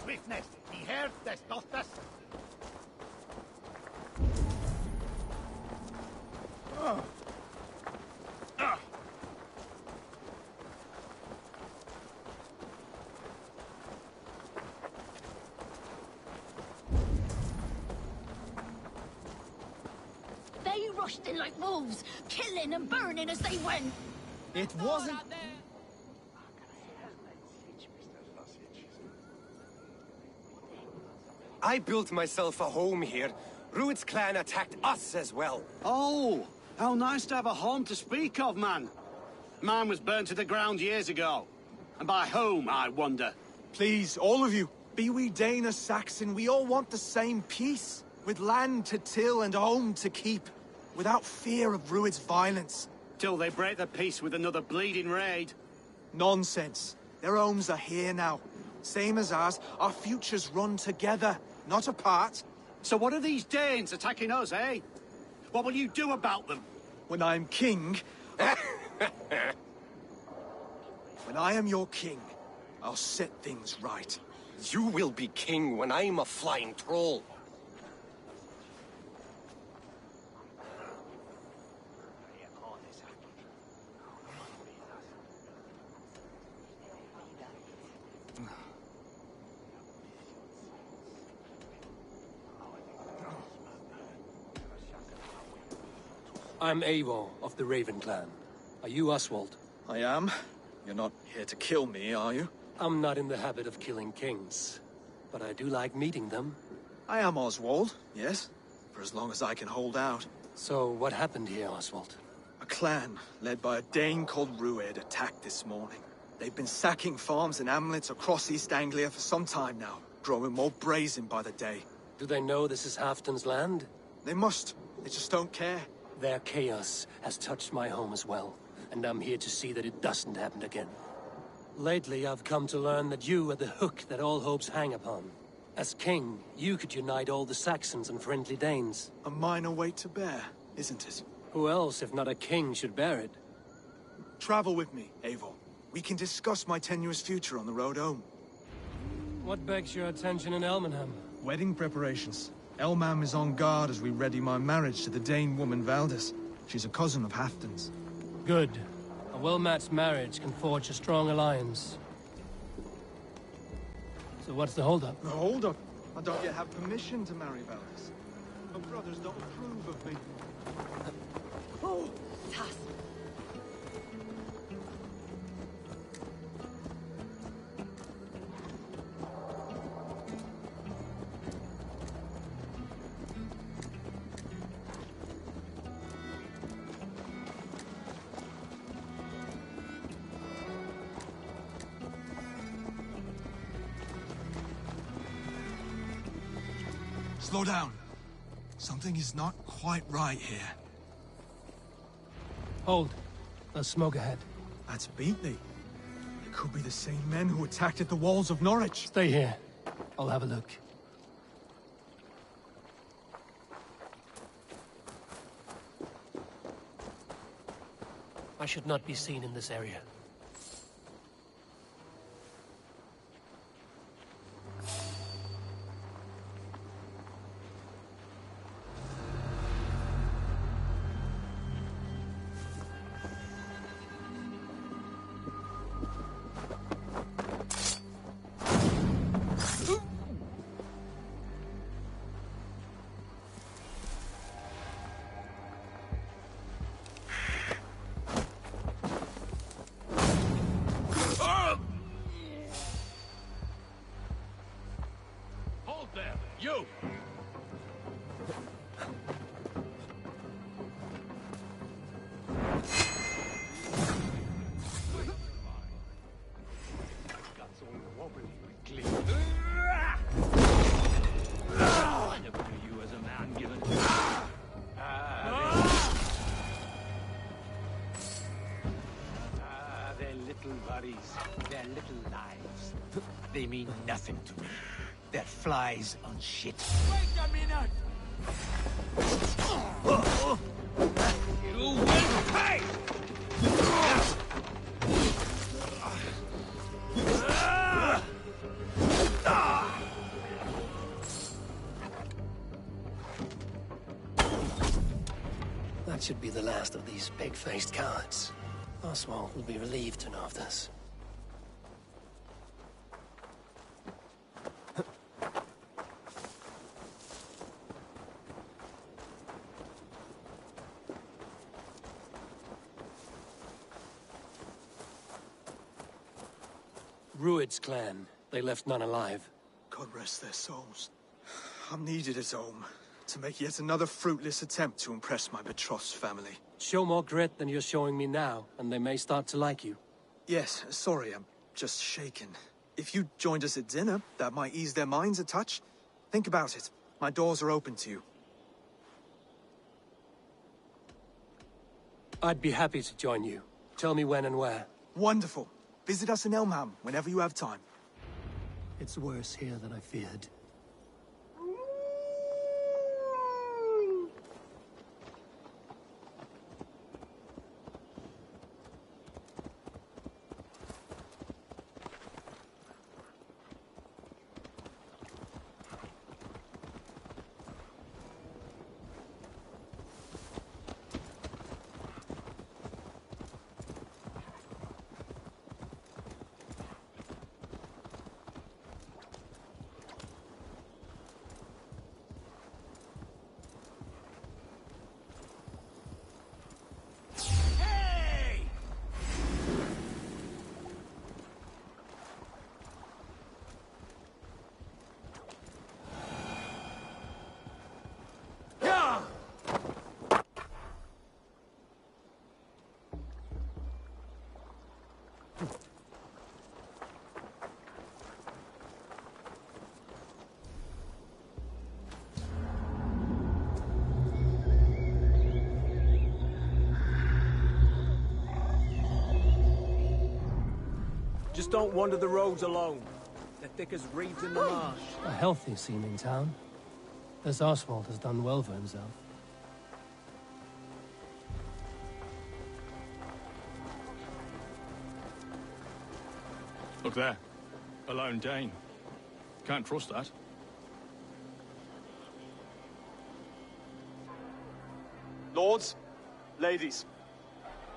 Swiftness, he heard this, doth this? They rushed in like wolves, killing and burning as they went. It wasn't... I built myself a home here. Rued's clan attacked us as well. Oh, how nice to have a home to speak of, man. Mine was burnt to the ground years ago. And by whom, I wonder? Please, all of you, be we Dane or Saxon, we all want the same peace. With land to till and home to keep. Without fear of Rued's violence. Till they break the peace with another bleeding raid. Nonsense. Their homes are here now. Same as ours, our futures run together, not apart. So what are these Danes attacking us, eh? What will you do about them? When I'm king... when I am your king, I'll set things right. You will be king when I'm a flying troll. I'm Eivor of the Raven clan. Are you Oswald? I am. You're not here to kill me, are you? I'm not in the habit of killing kings, but I do like meeting them. I am Oswald, yes. For as long as I can hold out. So what happened here, Oswald? A clan, led by a Dane called Rued, attacked this morning. They've been sacking farms and hamlets across East Anglia for some time now, growing more brazen by the day. Do they know this is Halfton's land? They must. They just don't care. Their chaos has touched my home as well, and I'm here to see that it doesn't happen again. Lately, I've come to learn that you are the hook that all hopes hang upon. As king, you could unite all the Saxons and friendly Danes. A minor weight to bear, isn't it? Who else, if not a king, should bear it? Travel with me, Eivor. We can discuss my tenuous future on the road home. What begs your attention in Elmenham? Wedding preparations. Elmam is on guard as we ready my marriage to the Dane woman Valdis. She's a cousin of Halfton's. Good. A well-matched marriage can forge a strong alliance. So what's the holdup? No, hold up. I don't yet have permission to marry Valdis. My brothers don't approve of me. Oh, Tass. Slow down. Something is not quite right here. Hold. There's smoke ahead. That's Beatley. It could be the same men who attacked at the walls of Norwich. Stay here. I'll have a look. I should not be seen in this area. You! little lives. They mean nothing to me. They're flies on shit. Wait a minute! You will pay! That should be the last of these big-faced cowards. Oswald will be relieved to know of this. Rued's clan. They left none alive. God rest their souls. I'm needed at home to make yet another fruitless attempt to impress my betrothed family. Show more grit than you're showing me now, and they may start to like you. Yes, sorry, I'm just shaken. If you joined us at dinner, that might ease their minds a touch. Think about it. My doors are open to you. I'd be happy to join you. Tell me when and where. Wonderful. Visit us in Elmham whenever you have time. It's worse here than I feared. Just don't wander the roads alone. They're thick as reeds in the marsh. A healthy seeming town. This Oswald has done well for himself. Look there. A lone Dane. Can't trust that. Lords, ladies,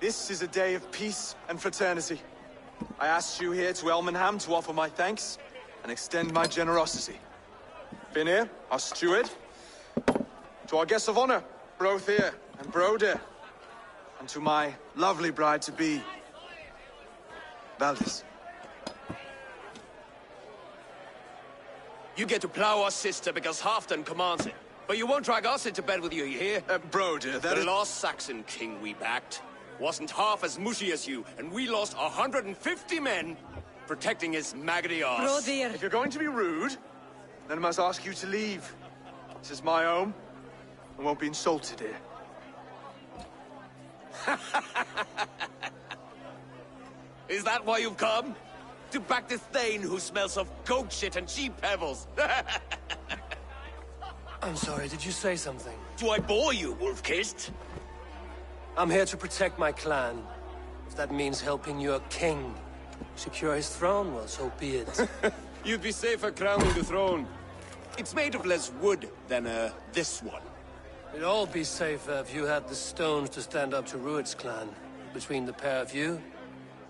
this is a day of peace and fraternity. I asked you here to Elmenham to offer my thanks and extend my generosity. Finir, our steward, to our guests of honor, Brothir and Broder, and to my lovely bride-to-be, Valdis. You get to plow our sister because Halfdan commands it. But you won't drag us into bed with you, you hear? Broder, that the is... last Saxon king we backed wasn't half as mushy as you, and we lost 150 men protecting his maggoty arse. If you're going to be rude, then I must ask you to leave. This is my home. I won't be insulted here. Is that why you've come? To back this Thane who smells of goat shit and sheep pebbles? I'm sorry, did you say something? Do I bore you, wolf-kissed? I'm here to protect my clan. If that means helping your king secure his throne, well, so be it. You'd be safer crowning the throne. It's made of less wood than, this one. It'd all be safer if you had the stones to stand up to Rued's clan. Between the pair of you,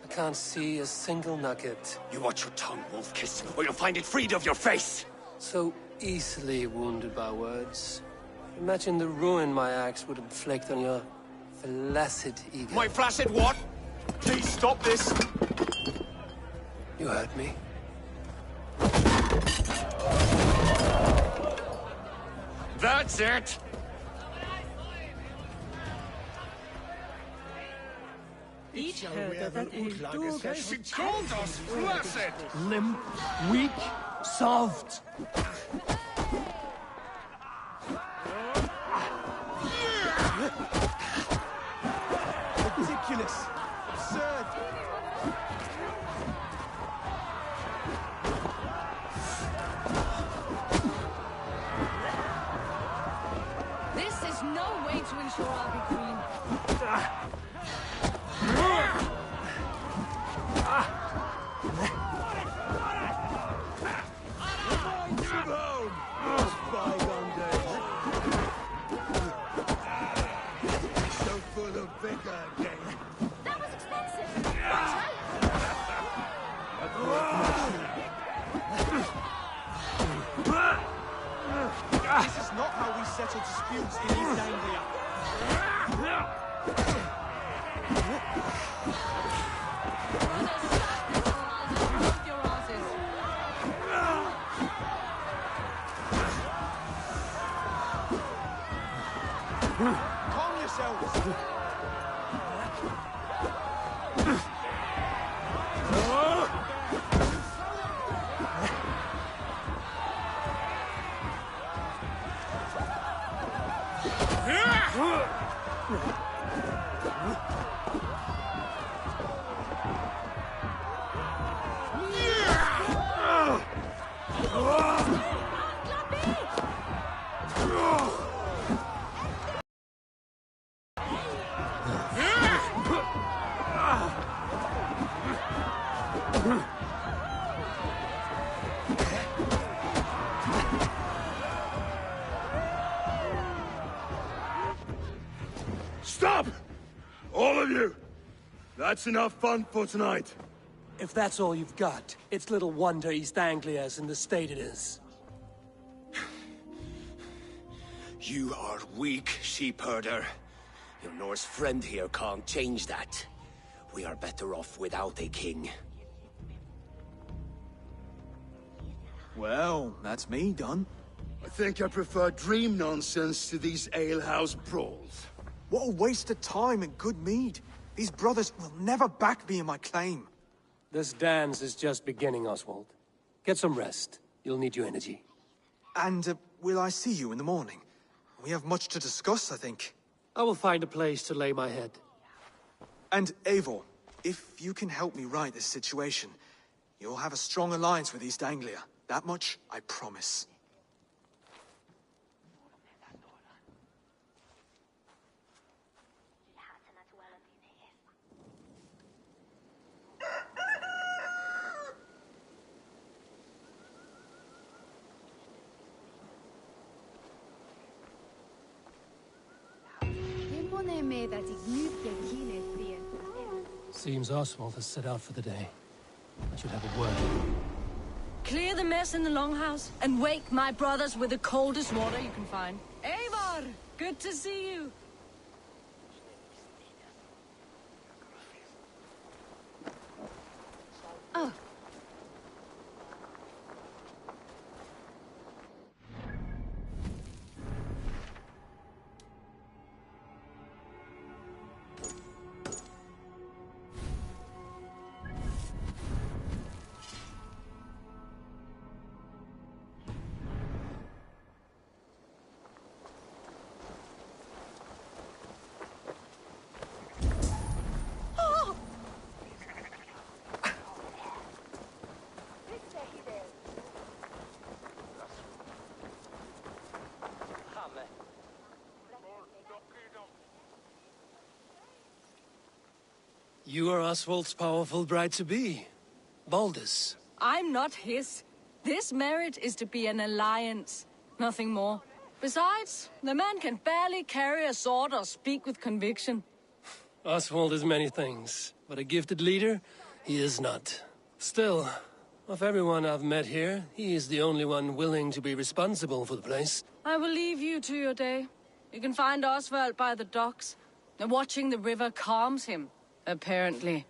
I can't see a single nugget. You watch your tongue, wolf-kiss, or you'll find it freed of your face! So easily wounded by words. Imagine the ruin my axe would inflict on your flaccid ego. My flaccid what? Please stop this! You heard me. That's it! Ich hörte, that du called us flaccid! Limp, weak, soft. Ridiculous! Absurd! settle disputes in East Anglia. Calm yourselves! Stop! All of you! That's enough fun for tonight. If that's all you've got, it's little wonder East Anglia's in the state it is. You are weak, sheep herder. Your Norse friend here can't change that. We are better off without a king. Well, that's me done. I think I prefer dream nonsense to these alehouse brawls. What a waste of time and good mead. These brothers will never back me in my claim. This dance is just beginning, Oswald. Get some rest. You'll need your energy. And will I see you in the morning? We have much to discuss, I think. I will find a place to lay my head. And Eivor, if you can help me right this situation, you'll have a strong alliance with East Anglia. That much, I promise. Seems Oswald has set out for the day. I should have a word. Clear the mess in the longhouse and wake my brothers with the coldest water you can find. Eivor, good to see you. Oh. You are Oswald's powerful bride-to-be, Baldus. I'm not his. This marriage is to be an alliance, nothing more. Besides, the man can barely carry a sword or speak with conviction. Oswald is many things, but a gifted leader, he is not. Still, of everyone I've met here, he is the only one willing to be responsible for the place. I will leave you to your day. You can find Oswald by the docks. Watching the river calms him, apparently.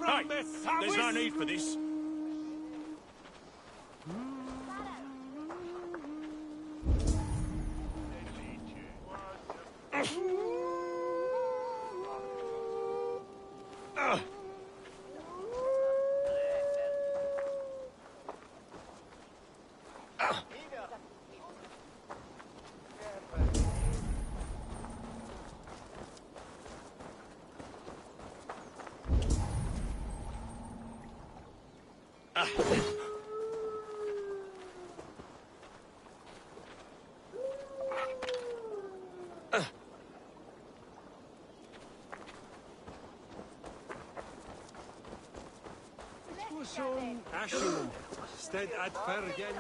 Hey, there's no need for this. Ashum, stead ad fergende.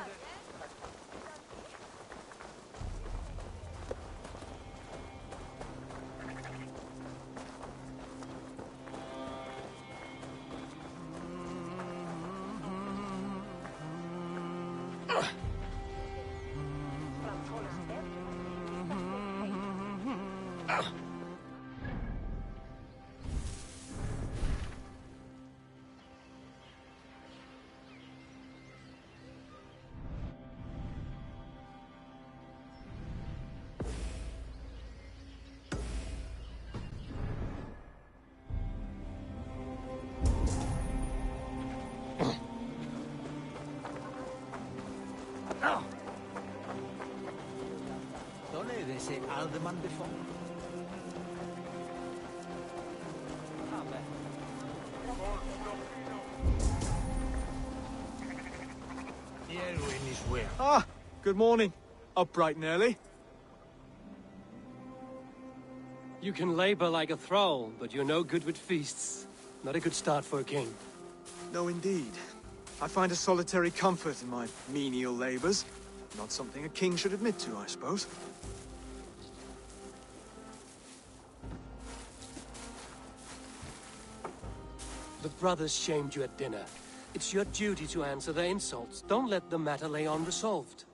C'est Alderman before. Ah, good morning. Up bright and early. You can labor like a thrall, but you're no good with feasts. Not a good start for a king. No, indeed. I find a solitary comfort in my menial labors. Not something a king should admit to, I suppose. The brothers shamed you at dinner. It's your duty to answer their insults. Don't let the matter lay unresolved.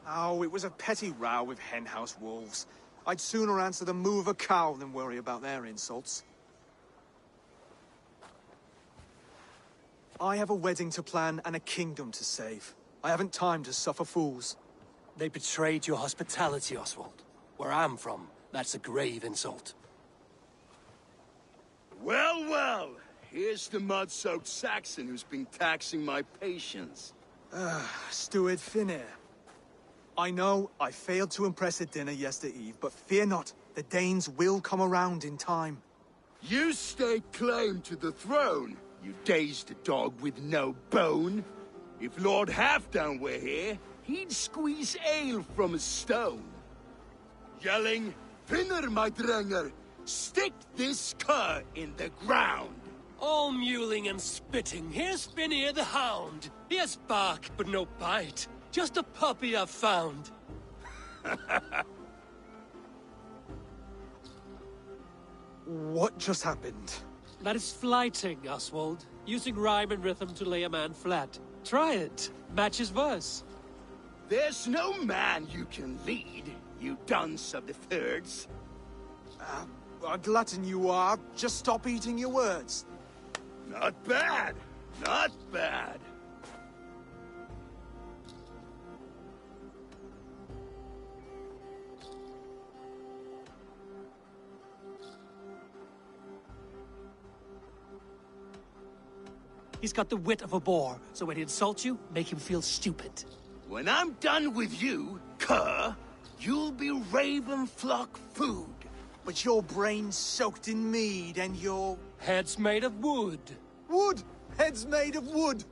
Oh, it was a petty row with henhouse wolves. I'd sooner answer the moo of a cow than worry about their insults. I have a wedding to plan and a kingdom to save. I haven't time to suffer fools. They betrayed your hospitality, Oswald. Where I'm from, that's a grave insult. Well, well. Here's the mud-soaked Saxon who's been taxing my patience. Steward Finnair. I know I failed to impress at dinner yestereve, but fear not, the Danes will come around in time. You stake claim to the throne, you dazed dog with no bone. If Lord Halfdan were here, he'd squeeze ale from a stone. Yelling, Finner, my drenger, stick this cur in the ground. All mewling and spitting, here's Finnear the Hound. He has bark, but no bite. Just a puppy I've found. What just happened? That is flighting, Oswald. Using rhyme and rhythm to lay a man flat. Try it. Match his verse. There's no man you can lead, you dunce of the thirds. A glutton you are. Just stop eating your words. Not bad. Not bad. He's got the wit of a boar, so when he insults you, make him feel stupid. When I'm done with you, cur, you'll be raven flock food. But your brain's soaked in mead and your... Head's made of wood. Wood! Head's made of wood!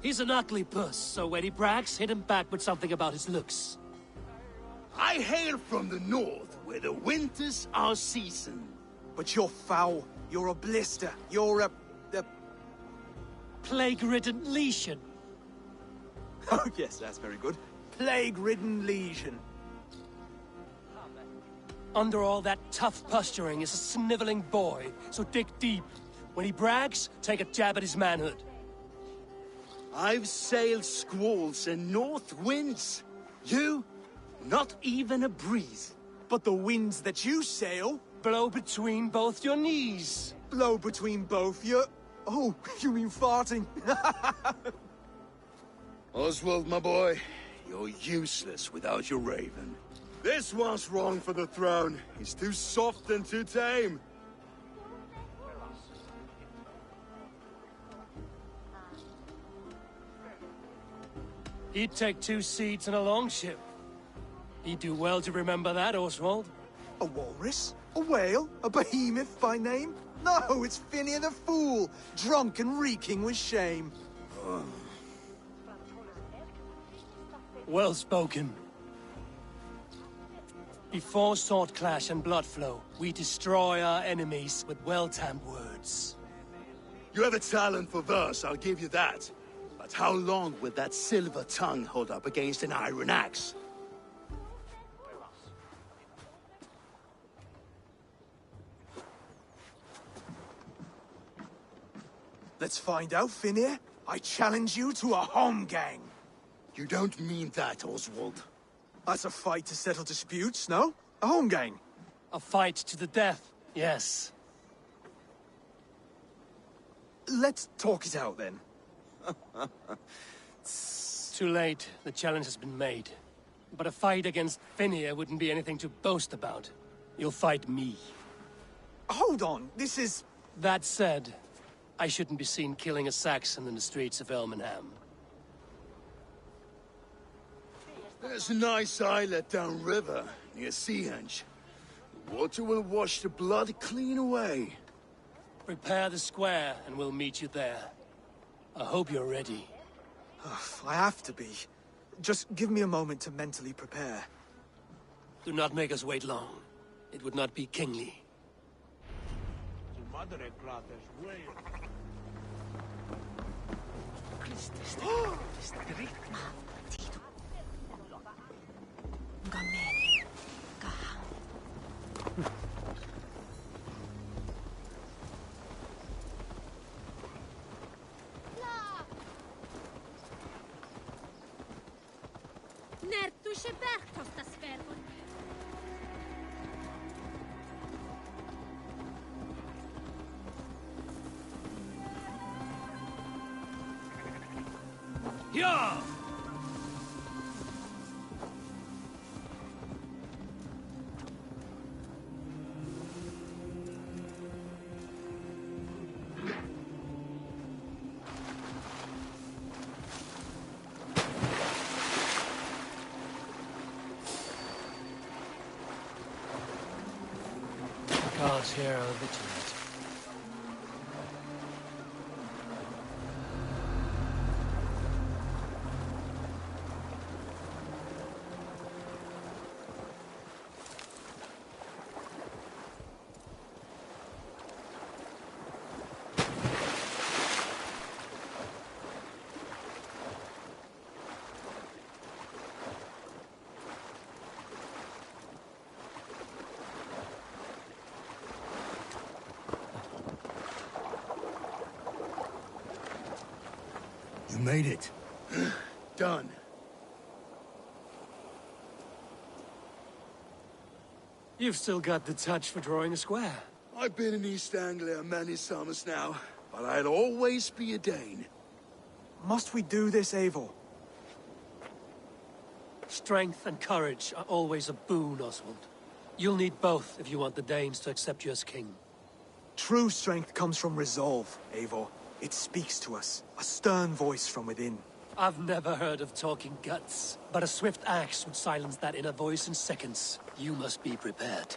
He's an ugly puss, so when he brags, hit him back with something about his looks. I hail from the north, where the winters are season. But you're foul. You're a blister. You're a... Plague-ridden lesion. Oh, yes, that's very good. Plague-ridden lesion. Under all that tough posturing is a sniveling boy, so dig deep. When he brags, take a jab at his manhood. I've sailed squalls and north winds. You, not even a breeze. But the winds that you sail... Blow between both your knees. Blow between both your... Oh, you mean farting? Oswald, my boy, you're useless without your raven. This one's wrong for the throne. He's too soft and too tame. He'd take 2 seats in a longship. He'd do well to remember that, Oswald. A walrus? A whale? A behemoth by name? No, it's Phineas the Fool, drunk and reeking with shame. Well spoken. Before sword clash and blood flow, we destroy our enemies with well-timed words. You have a talent for verse, I'll give you that. But how long will that silver tongue hold up against an iron axe? Let's find out, Phineas. I challenge you to a home gang. You don't mean that, Oswald. That's a fight to settle disputes, no? A home gang. A fight to the death, yes. Let's talk it out, then. Too late. The challenge has been made. But a fight against Phineas wouldn't be anything to boast about. You'll fight me. Hold on, this is... That said, I shouldn't be seen killing a Saxon in the streets of Elmenham. There's a nice islet downriver, near Seahenge. The water will wash the blood clean away. Prepare the square, and we'll meet you there. I hope you're ready. I have to be. Just give me a moment to mentally prepare. Do not make us wait long. It would not be kingly. Yeah! Gods here are vigilant. You made it. Done. You've still got the touch for drawing a square. I've been in East Anglia many summers now, but I'll always be a Dane. Must we do this, Eivor? Strength and courage are always a boon, Oswald. You'll need both if you want the Danes to accept you as king. True strength comes from resolve, Eivor. It speaks to us, a stern voice from within. I've never heard of talking guts, but a swift axe would silence that inner voice in seconds. You must be prepared.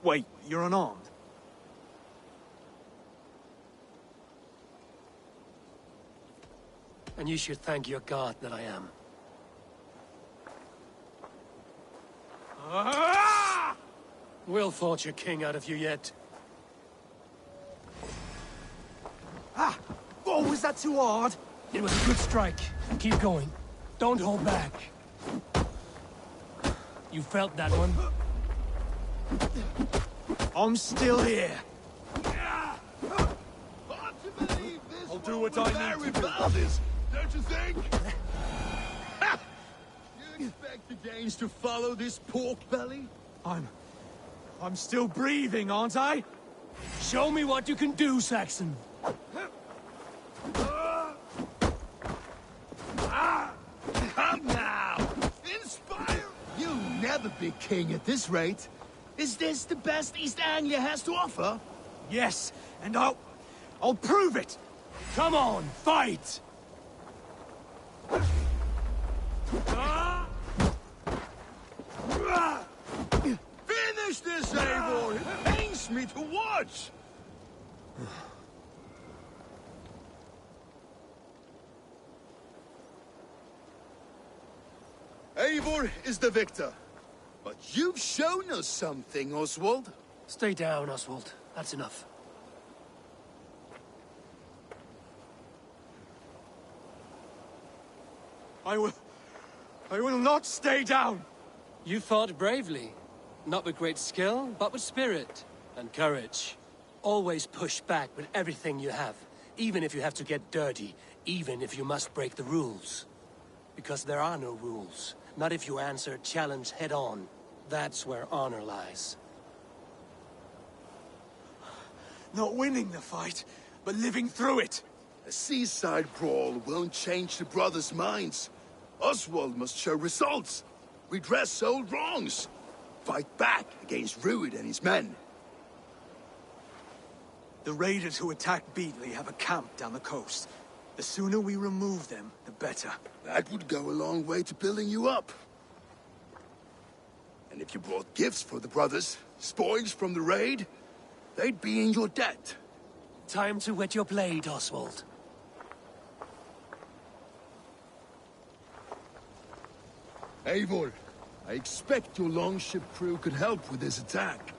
Wait, you're unarmed? And you should thank your god that I am. We'll forge a king out of you yet. Ah! Oh, was that too hard? It was a good strike. Keep going. Don't hold back. You felt that one? I'm still here. I'll do what I need to do. Don't you think? You expect the Danes to follow this pork belly? I'm still breathing, aren't I? Show me what you can do, Saxon. Come now! Inspire! You'll never be king at this rate. Is this the best East Anglia has to offer? Yes, and I'll prove it! Come on, fight! Finish this, Eivor! It pains me to watch! Eivor is the victor. But you've shown us something, Oswald. Stay down, Oswald. That's enough. I will not stay down! You fought bravely. Not with great skill, but with spirit and courage. Always push back with everything you have, even if you have to get dirty, even if you must break the rules. Because there are no rules. Not if you answer a challenge head-on. That's where honor lies. Not winning the fight, but living through it. A seaside brawl won't change the brothers' minds. Oswald must show results. Redress old wrongs. Fight back against Rued and his men. The raiders who attacked Beatley have a camp down the coast. The sooner we remove them, the better. That would go a long way to building you up. And if you brought gifts for the brothers, spoils from the raid, they'd be in your debt. Time to wet your blade, Oswald. Eivor, I expect your longship crew could help with this attack.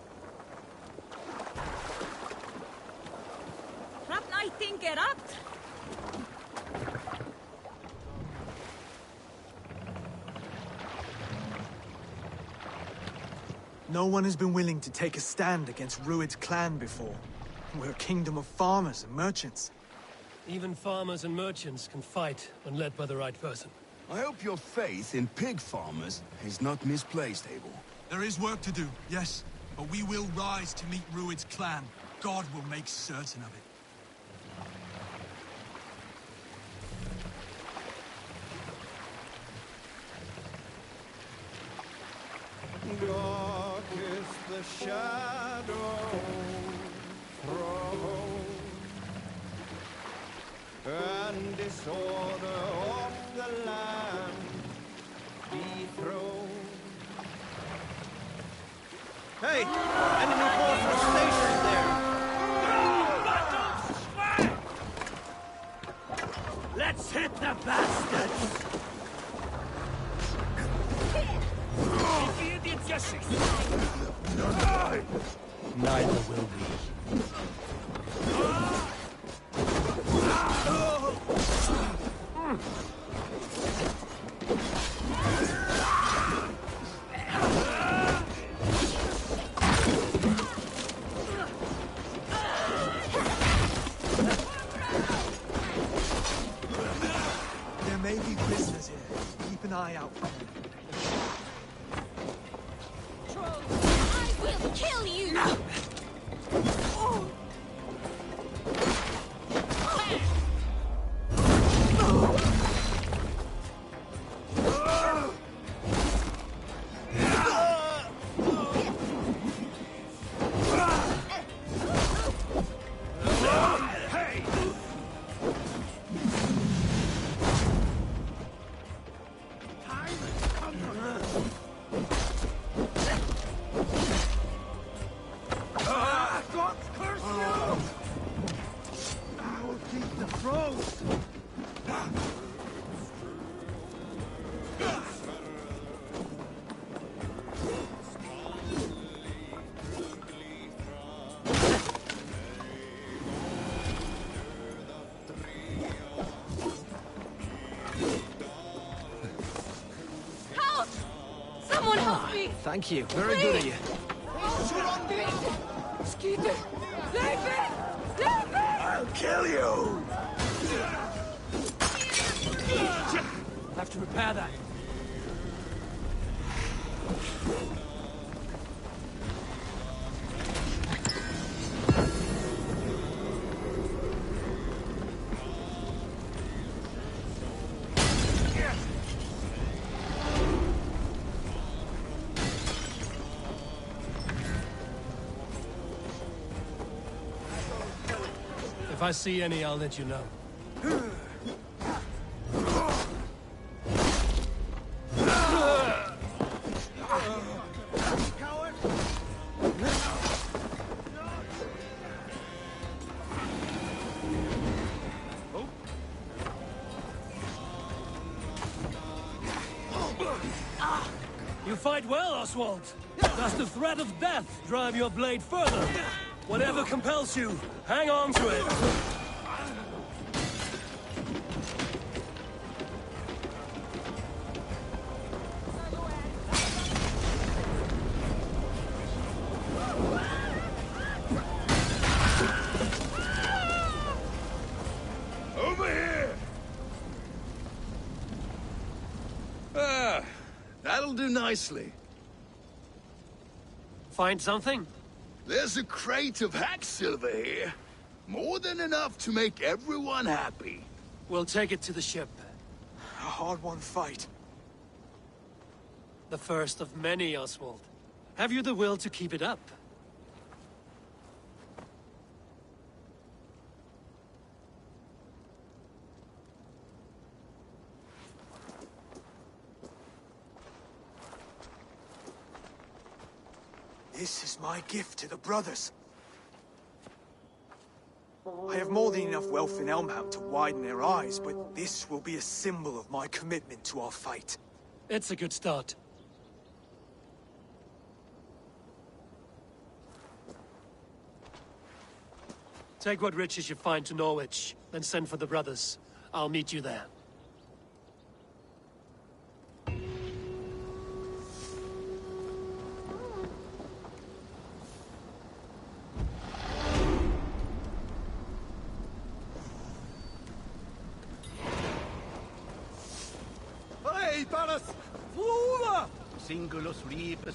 No one has been willing to take a stand against Rued's clan before. We're a kingdom of farmers and merchants. Even farmers and merchants can fight when led by the right person. I hope your faith in pig farmers is not misplaced, Abel. There is work to do, yes. But we will rise to meet Rued's clan. God will make certain of it. Dark is the shadow thrown, and disorder of the land dethroned. Hey, enemy forces stationed there. Let's hit the bastards! Neither will we. There may be prisoners here. Keep an eye out for them. Kill you! Thank you. Very good of you. Skeeter! Leave it! Leave it! I'll kill you! I'll have to repair that. If I see any, I'll let you know. fight well, Oswald. Does the threat of death drive your blade further? Whatever compels you, hang on to it. Over here! Ah, that'll do nicely. Find something? There's a crate of hack silver here. More than enough to make everyone happy. We'll take it to the ship. A hard-won fight. The first of many, Oswald. Have you the will to keep it up? This is my gift to the brothers. I have more than enough wealth in Elmham to widen their eyes, but this will be a symbol of my commitment to our fight. It's a good start. Take what riches you find to Norwich, then send for the brothers. I'll meet you there. Hey, Paris! Vallhalla! Singulus Rebus.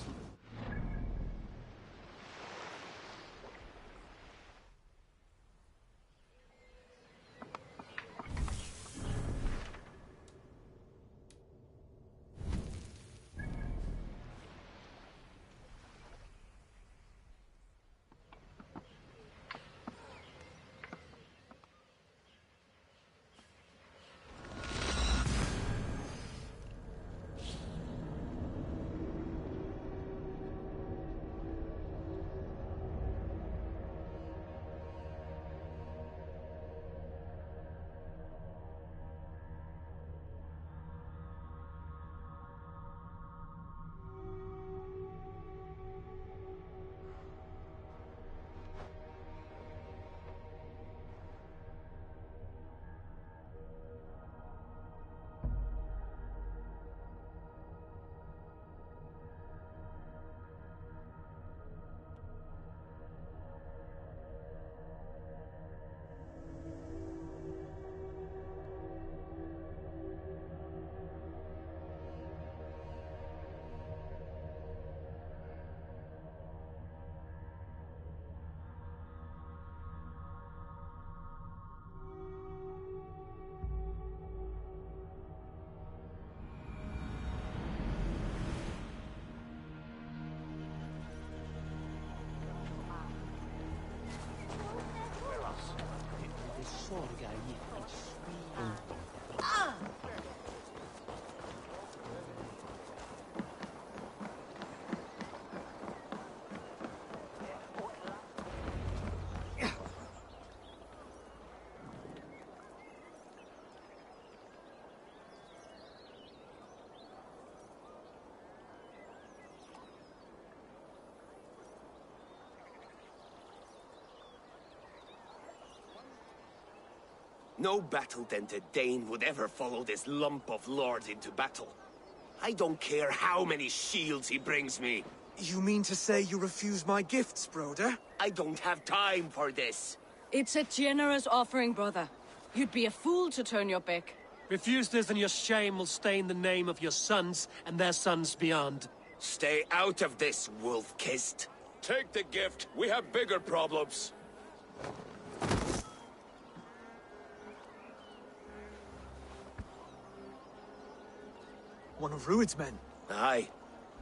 No battle-dented Dane would ever follow this lump of lords into battle. I don't care how many shields he brings me. You mean to say you refuse my gifts, broder? I don't have time for this. It's a generous offering, brother. You'd be a fool to turn your back. Refuse this and your shame will stain the name of your sons and their sons beyond. Stay out of this, wolf-kissed. Take the gift. We have bigger problems. One of Rued's men. Aye.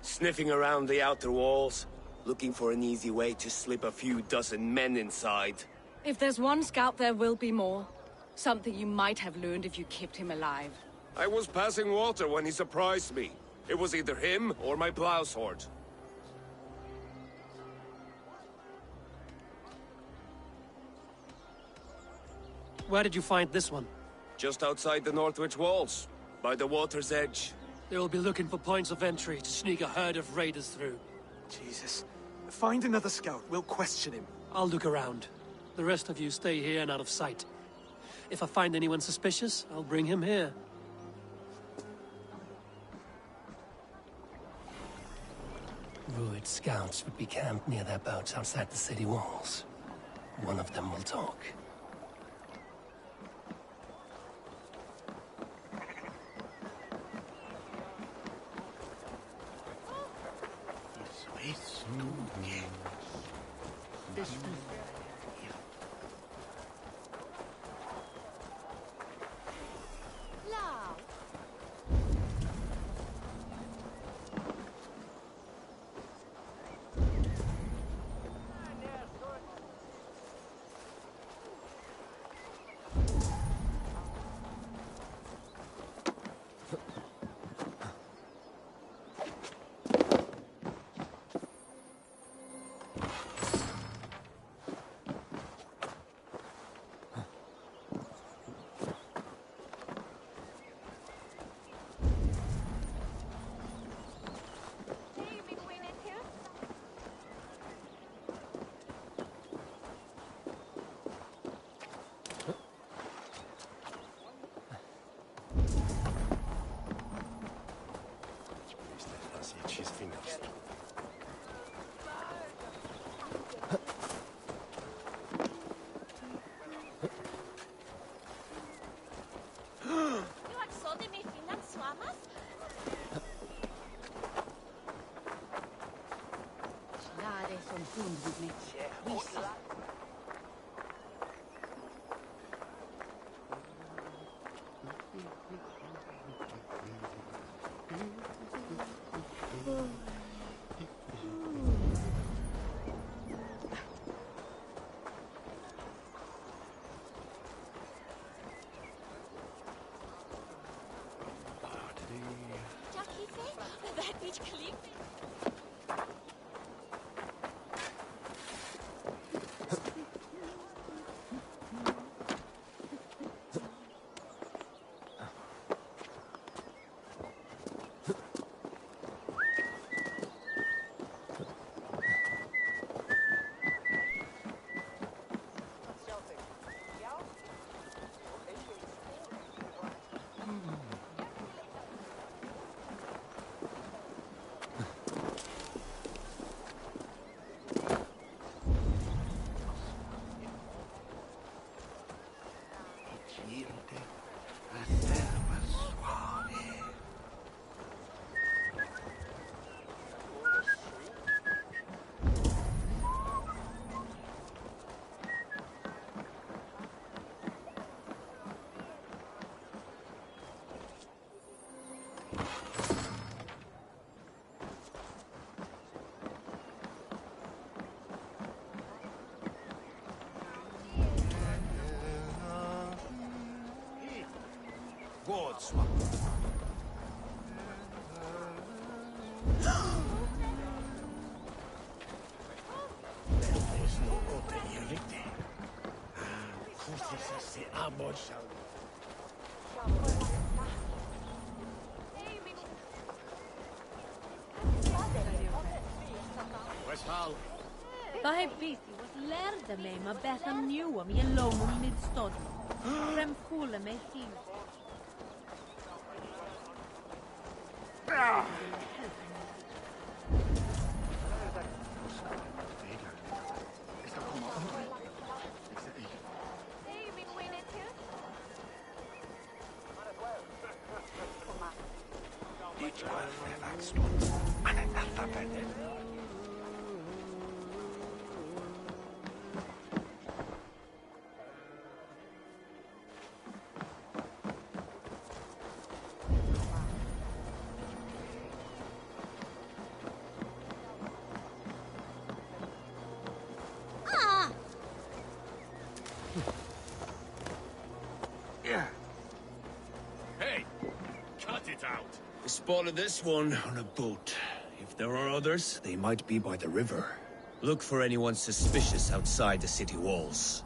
Sniffing around the outer walls, looking for an easy way to slip a few dozen men inside. If there's one scout, there will be more. Something you might have learned if you kept him alive. I was passing water when he surprised me. It was either him or my plow sword. Where did you find this one? Just outside the Northwich walls, by the water's edge. They'll be looking for points of entry to sneak a herd of raiders through. Jesus. Find another scout. We'll question him. I'll look around. The rest of you stay here and out of sight. If I find anyone suspicious, I'll bring him here. Ruid scouts would be camped near their boats outside the city walls. One of them will talk. Bahe bisi was lærde meg med beth am new am I alone on midstod. Frem fole meg hin. I spotted this one on a boat. If there are others, they might be by the river. Look for anyone suspicious outside the city walls.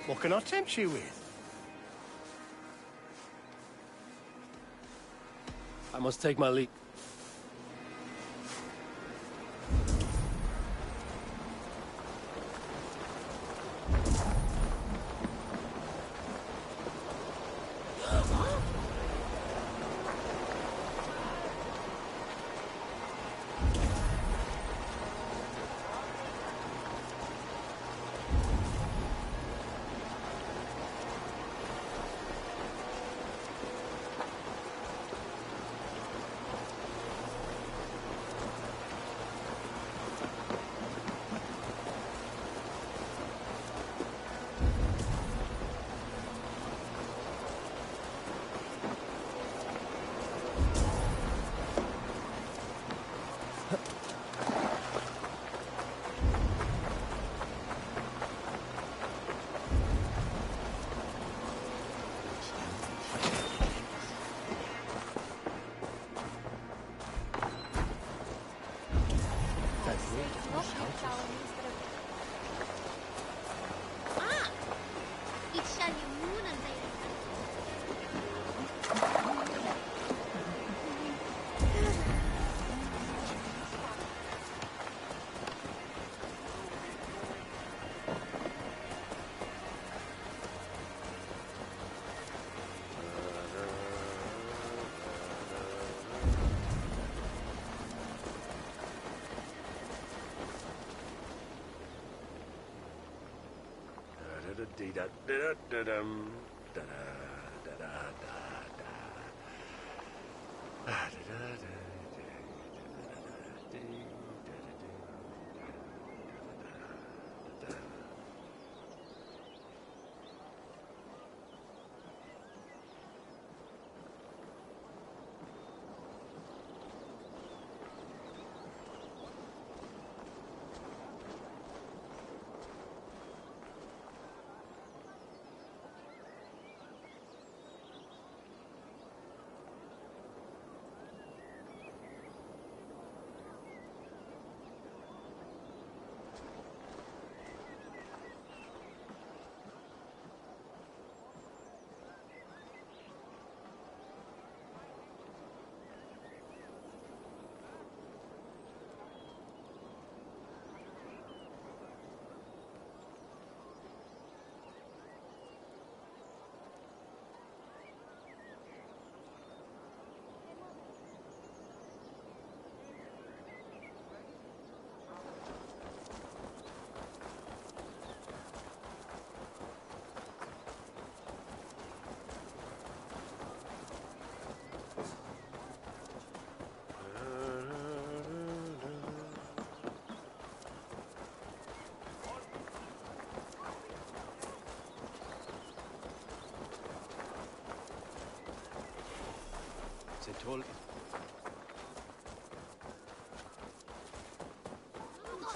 What can I tempt you with? I must take my leave.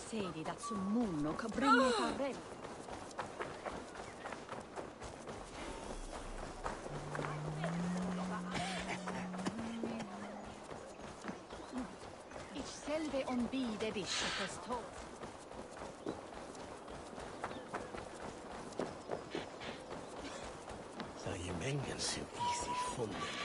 Sedi dat som munno che bringe farvel. Ich selve on bide visse festo. Så I mengen så easy funden.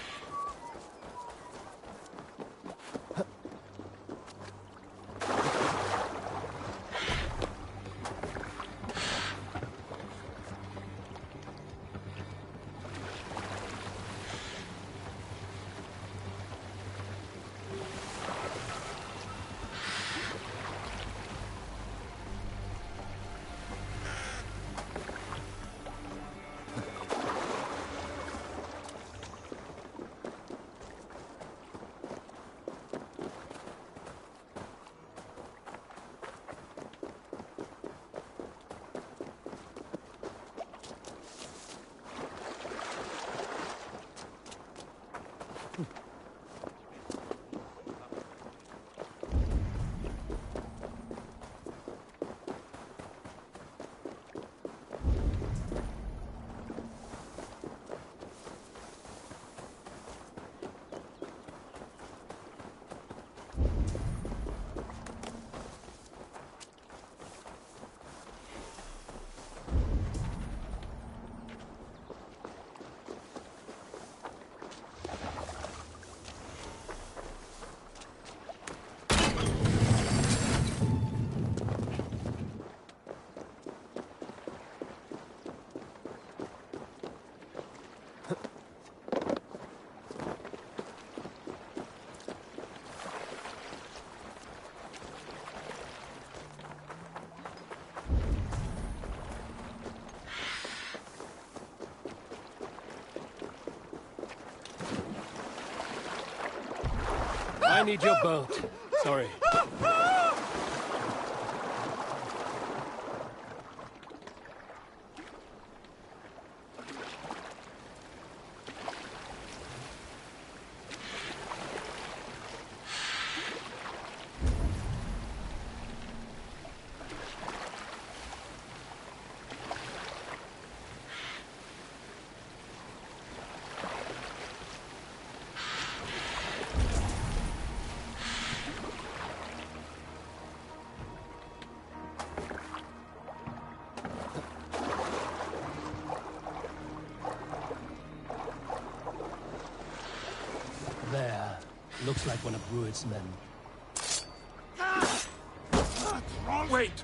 I need your boat. Sorry. There. Looks like one of Rued's men. Wait!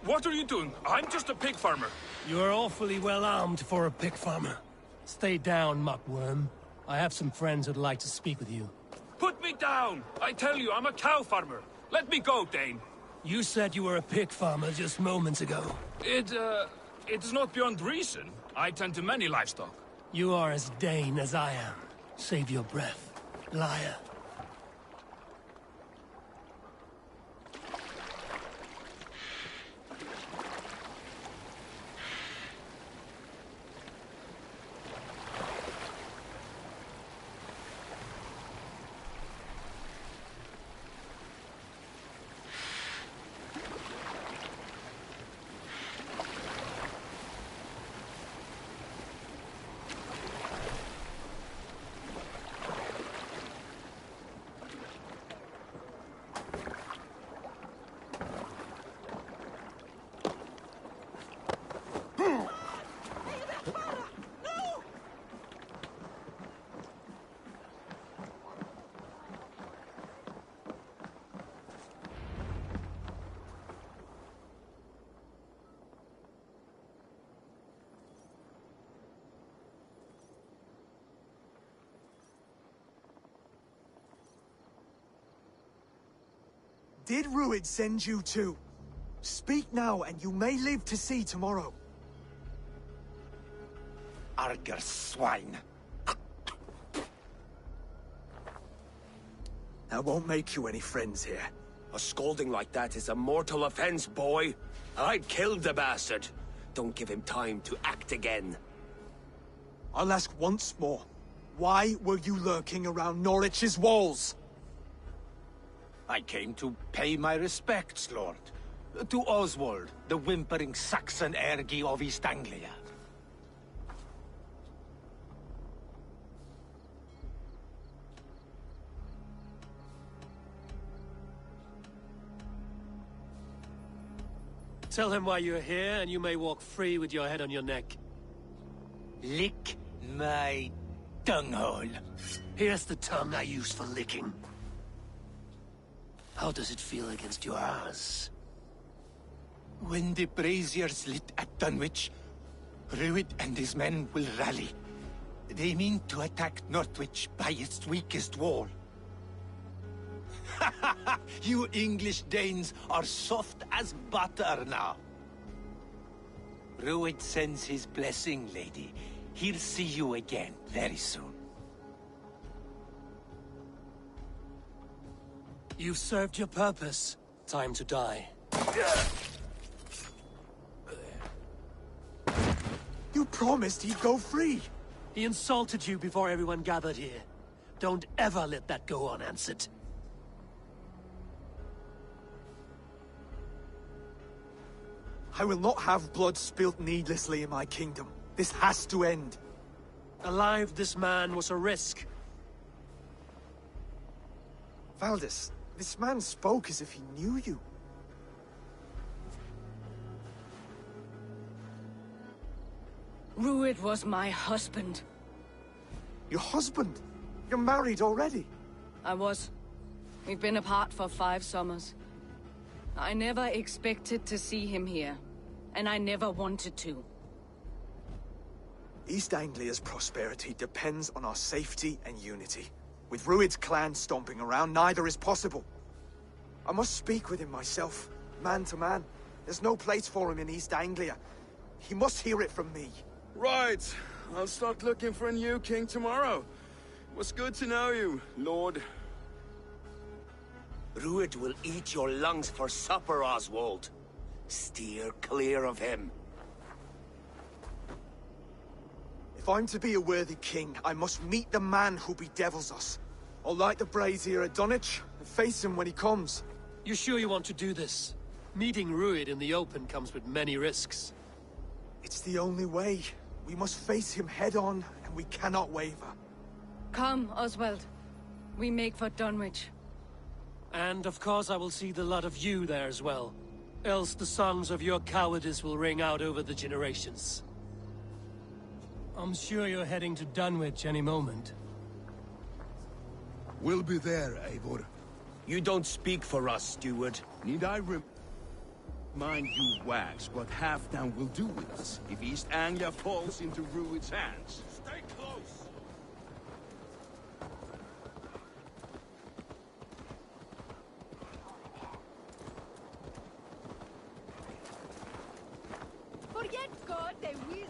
What are you doing? I'm just a pig farmer. You're awfully well armed for a pig farmer. Stay down, muckworm. I have some friends who'd like to speak with you. Put me down! I tell you, I'm a cow farmer. Let me go, Dane. You said you were a pig farmer just moments ago. It is not beyond reason. I tend to many livestock. You are as Dane as I am. Save your breath, liar. Did Rued send you too? Speak now, and you may live to see tomorrow. Arger swine. That won't make you any friends here. A scolding like that is a mortal offense, boy. I'd kill the bastard. Don't give him time to act again. I'll ask once more. Why were you lurking around Norwich's walls? I came to pay my respects, Lord. To Oswald, the whimpering Saxon ergi of East Anglia. Tell him why you're here, and you may walk free with your head on your neck. Lick my dunghole. Here's the tongue I use for licking. How does it feel against your ass? When the braziers lit at Dunwich, Rued and his men will rally. They mean to attack Northwich by its weakest wall. You English Danes are soft as butter now. Rued sends his blessing, lady. He'll see you again very soon. You've served your purpose. Time to die. You promised he'd go free. He insulted you before everyone gathered here. Don't ever let that go unanswered. I will not have blood spilt needlessly in my kingdom. This has to end. Alive, this man was a risk. Valdis, this man spoke as if he knew you. Rued was my husband. Your husband? You're married already? I was. We've been apart for 5 summers. I never expected to see him here, and I never wanted to. East Anglia's prosperity depends on our safety and unity. With Rued's clan stomping around, neither is possible. I must speak with him myself, man to man. There's no place for him in East Anglia. He must hear it from me. Right. I'll start looking for a new king tomorrow. It was good to know you, Lord. Rued will eat your lungs for supper, Oswald. Steer clear of him. If I'm to be a worthy king, I must meet the man who bedevils us. I'll light the brazier at Dunwich and face him when he comes. You sure you want to do this? Meeting Rued in the open comes with many risks. It's the only way. We must face him head-on, and we cannot waver. Come, Oswald. We make for Dunwich. And of course I will see the lot of you there as well. Else the songs of your cowardice will ring out over the generations. I'm sure you're heading to Dunwich any moment. We'll be there, Eivor. You don't speak for us, steward. Need I remind you, Wags, what Halfdan will do with us if East Anglia falls into Rued's hands? Stay close! Forget God, they will.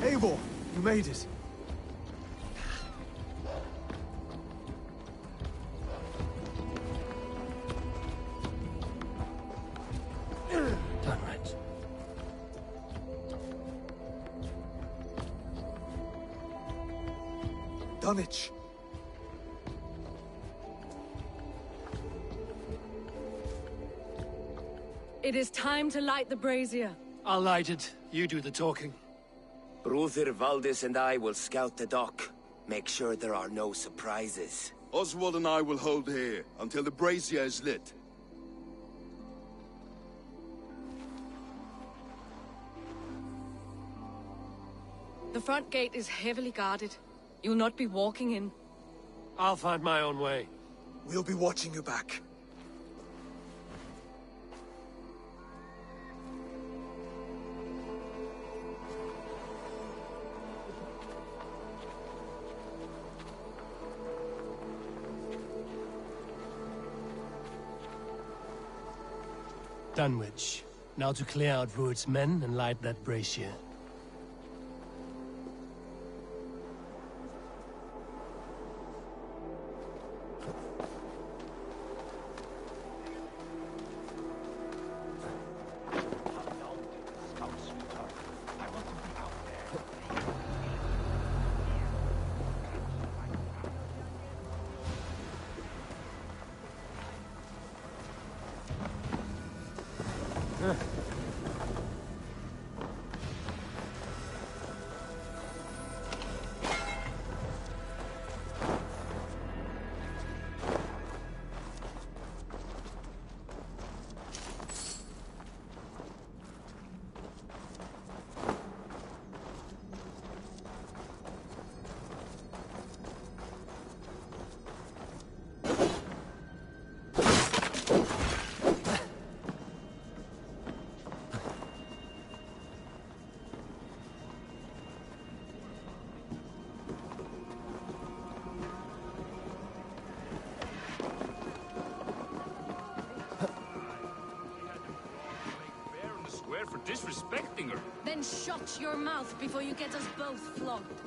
Eivor, you made it. Dunwich. Dunwich. It is time to light the brazier. I'll light it. You do the talking. Brother Valdis and I will scout the dock. Make sure there are no surprises. Oswald and I will hold here until the brazier is lit. The front gate is heavily guarded. You'll not be walking in. I'll find my own way. We'll be watching you back. Dunwich. Now to clear out Rued's men and light that brazier. For disrespecting her. Then shut your mouth before you get us both flogged.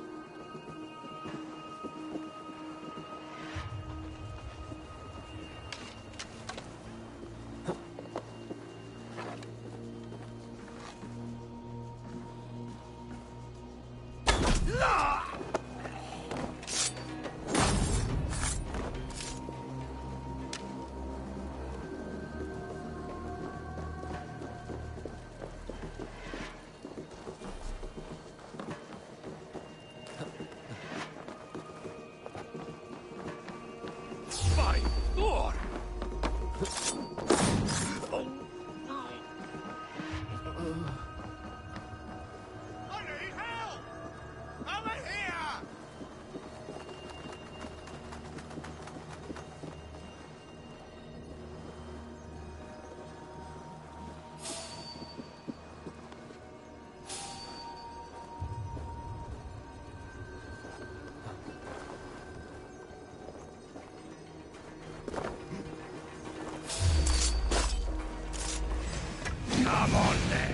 Come on, then.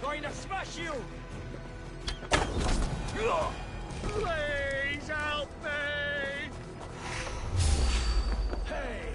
Going to smash you! Please help me! Hey!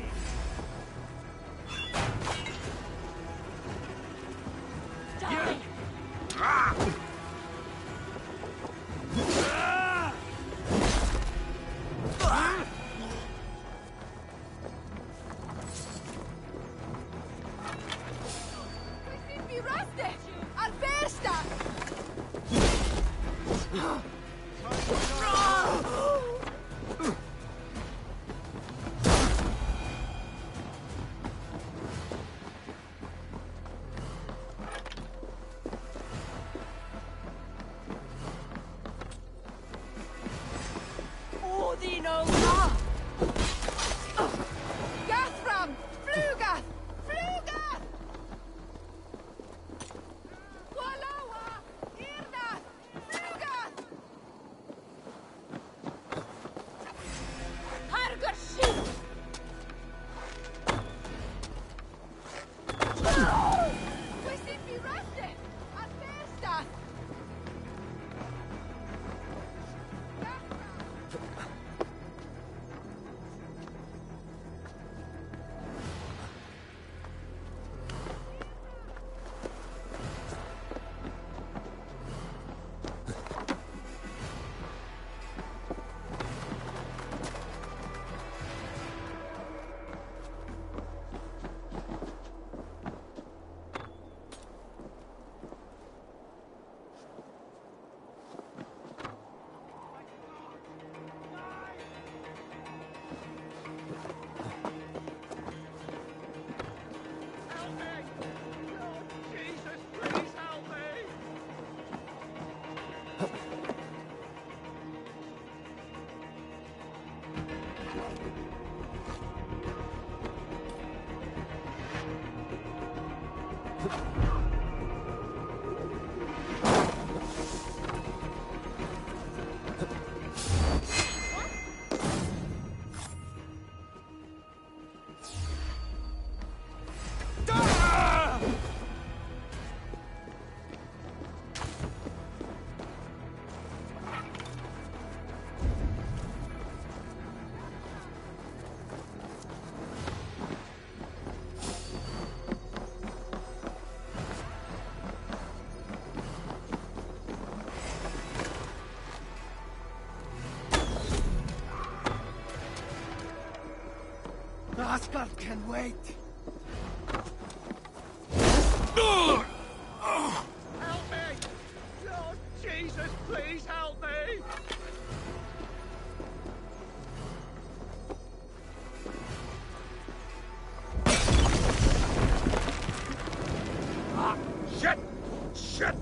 Asgard can wait. Help me! Lord Jesus, please help me! Ah, shit! Shit!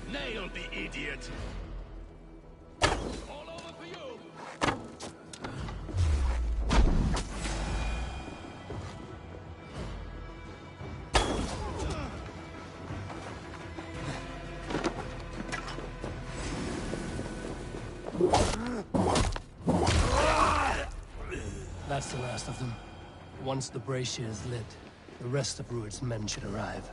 Nail the idiot! All over for you! That's the last of them. Once the brazier is lit, the rest of Rued's men should arrive.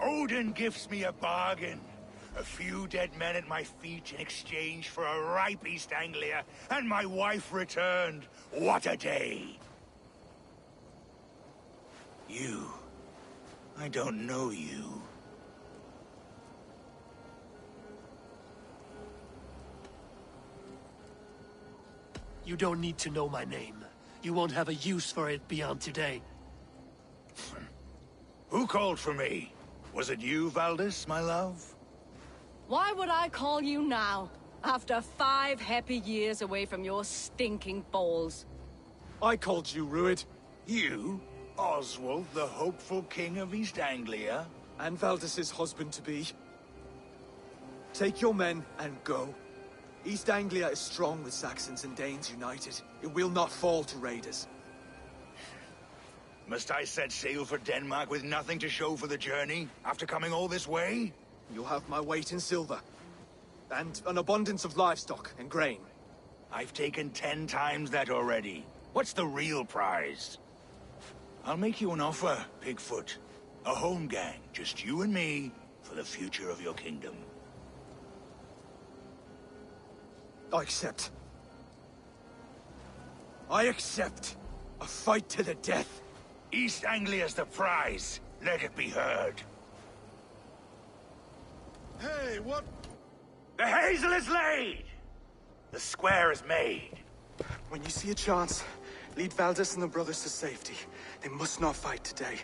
Odin gives me a bargain. A few dead men at my feet in exchange for a ripe East Anglia, and my wife returned. What a day! You. I don't know you. You don't need to know my name. You won't have a use for it beyond today. Who called for me? Was it you, Valdis, my love? Why would I call you now, after 5 happy years away from your stinking balls? I called you, Rued. You? Oswald, the hopeful king of East Anglia? And Valdis's husband-to-be. Take your men and go. East Anglia is strong with Saxons and Danes united. It will not fall to raiders. Must I set sail for Denmark with nothing to show for the journey, after coming all this way? You'll have my weight in silver. And an abundance of livestock and grain. I've taken 10 times that already. What's the real prize? I'll make you an offer, Pigfoot. A home gang, just you and me, for the future of your kingdom. I accept. I accept. A fight to the death. East Anglia's the prize. Let it be heard. Hey, what? The hazel is laid! The square is made. When you see a chance, lead Valdis and the brothers to safety. They must not fight today.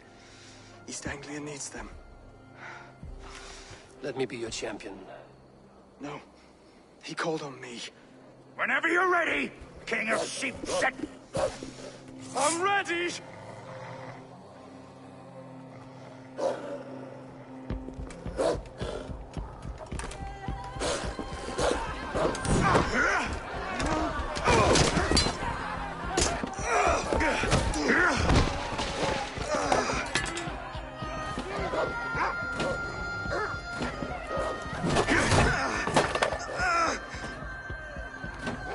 East Anglia needs them. Let me be your champion. No. He called on me. Whenever you're ready, King of Sheepset. I'm ready!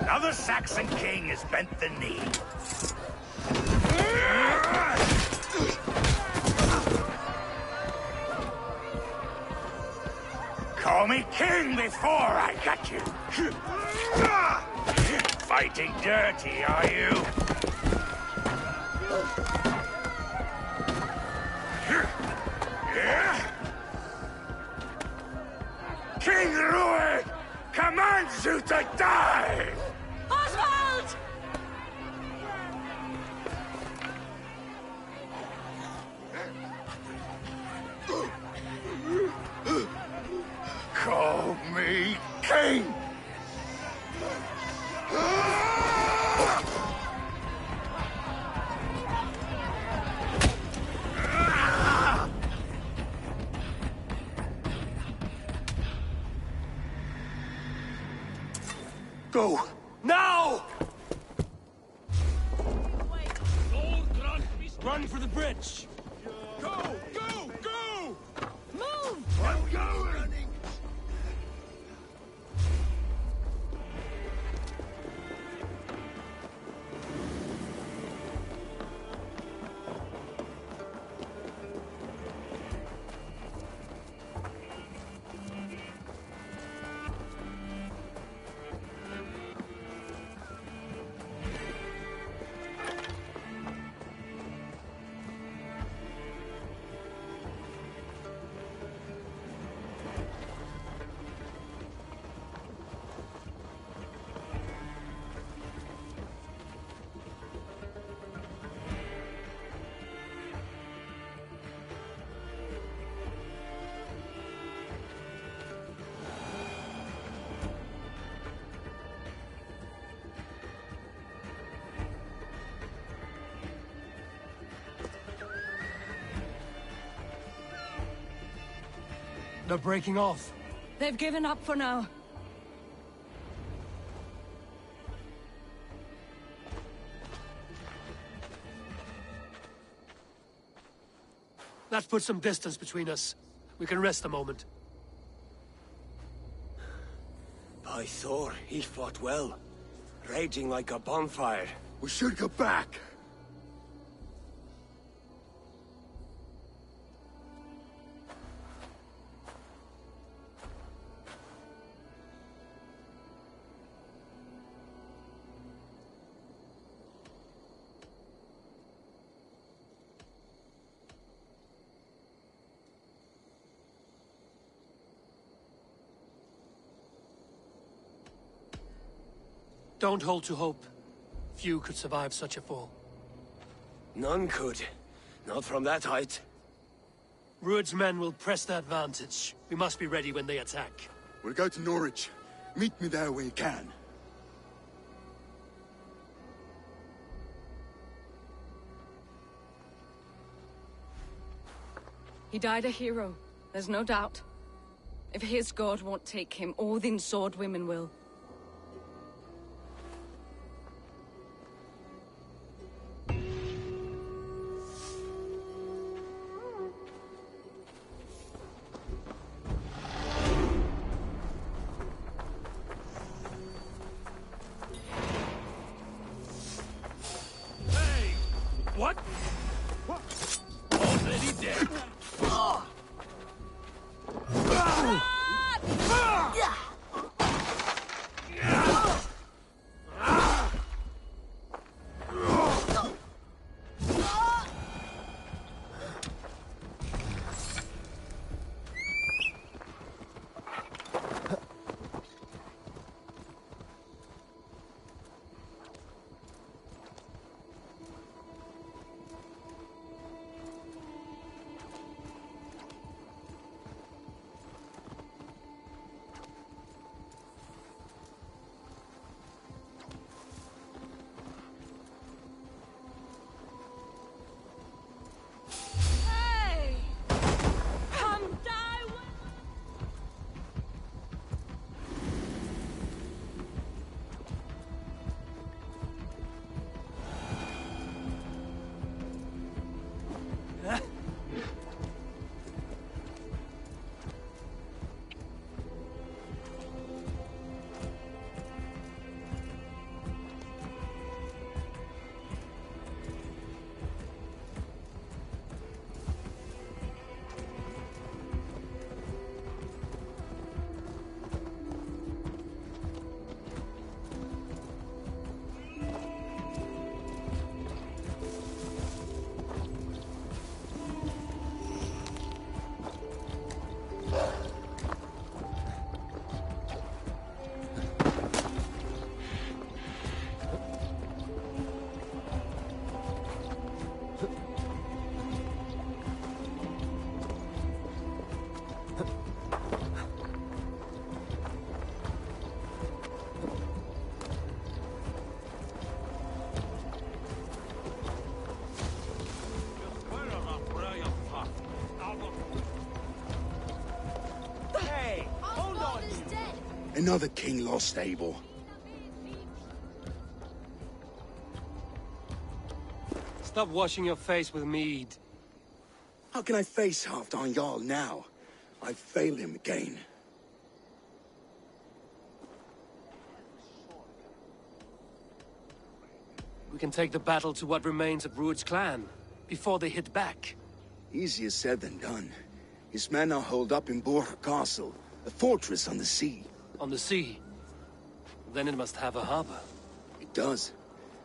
Now the Saxon king has bent the knee. Call me king before I got you. Fighting dirty, are you? King Louis commands you to die! Oswald! Call me king! Go! Now! Run for the bridge! Go! Go! Go! Move! I'm going! They're breaking off. They've given up for now. That puts some distance between us. We can rest a moment. By Thor, he fought well. Raging like a bonfire. We should go back. Don't hold to hope. Few could survive such a fall. None could. Not from that height. Rued's men will press the advantage. We must be ready when they attack. We'll go to Norwich. Meet me there when you can. He died a hero, there's no doubt. If his god won't take him, Odin's sword women will. What? Already dead. Another king lost, Abel. Stop washing your face with mead. How can I face Halfdan Jarl now? I failed him again. We can take the battle to what remains of Rued's clan, before they hit back. Easier said than done. His men are holed up in Borg Castle, a fortress on the sea. On the sea? Then it must have a harbor. It does.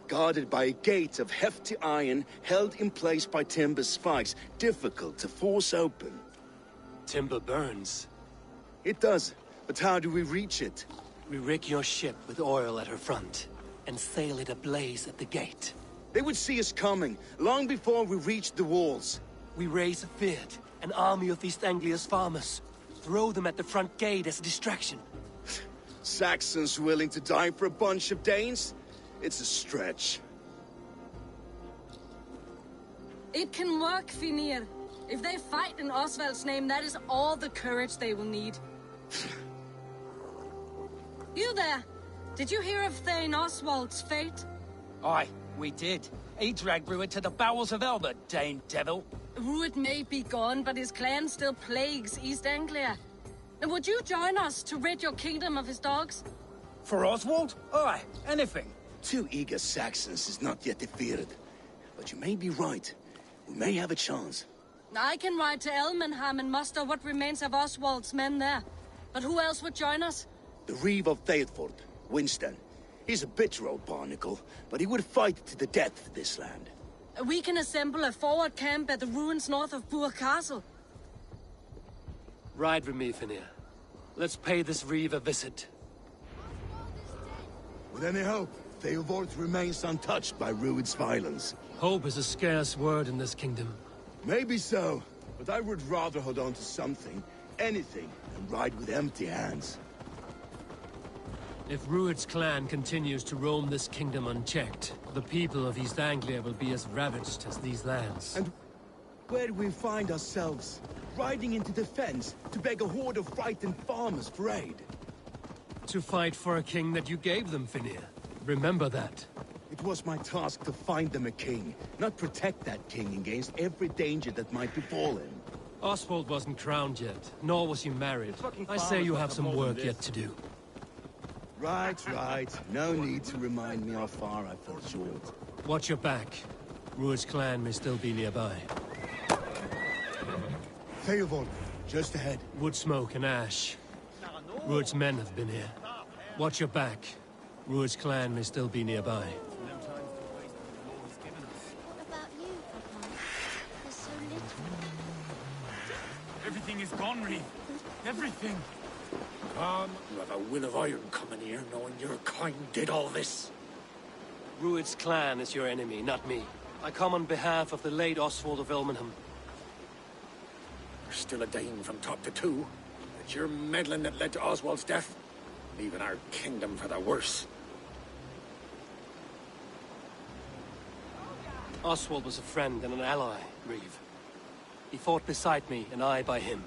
Guarded by a gate of hefty iron, held in place by timber spikes, difficult to force open. Timber burns. It does, but how do we reach it? We rig your ship with oil at her front, and sail it ablaze at the gate. They would see us coming, long before we reached the walls. We raise a Fyrd, an army of East Anglia's farmers. Throw them at the front gate as a distraction. Saxons willing to die for a bunch of Danes? It's a stretch. It can work, Finir. If they fight in Oswald's name, that is all the courage they will need. You there! Did you hear of Thane Oswald's fate? Aye, we did. He dragged Rued to the bowels of Elmer, Dane devil. Rued may be gone, but his clan still plagues East Anglia. And would you join us to rid your kingdom of his dogs? For Oswald? Aye, anything. 2 eager Saxons is not yet defeated. But you may be right. We may have a chance. I can ride to Elmenham and muster what remains of Oswald's men there. But who else would join us? The Reeve of Thetford, Winston. He's a bitter old barnacle, but he would fight to the death for this land. We can assemble a forward camp at the ruins north of Burg Castle. Ride with me, Finir. Let's pay this Reeve a visit. With any hope, Theodord remains untouched by Rued's violence. Hope is a scarce word in this kingdom. Maybe so, but I would rather hold on to something, anything, than ride with empty hands. If Rued's clan continues to roam this kingdom unchecked, the people of East Anglia will be as ravaged as these lands. And where do we find ourselves? Riding into defense to beg a horde of frightened farmers for aid. To fight for a king that you gave them, Finir. Remember that. It was my task to find them a king, not protect that king against every danger that might befall him. Oswald wasn't crowned yet, nor was he married. I say you have some work yet to do. Right. No need to remind me how far I fell short. Watch your back. Rued's clan may still be nearby. Theodord, just ahead. Wood smoke and ash. Rued's men have been here. Watch your back. Rued's clan may still be nearby. What about you, Papa? There's so little. Everything is gone, Reeve. Everything. Come, you have a will of iron coming here, knowing your kind did all this. Rued's clan is your enemy, not me. I come on behalf of the late Oswald of Elmenham. You're still a Dane from top to two. It's your meddling that led to Oswald's death, leaving our kingdom for the worse. Oswald was a friend and an ally, Reeve. He fought beside me, and I by him.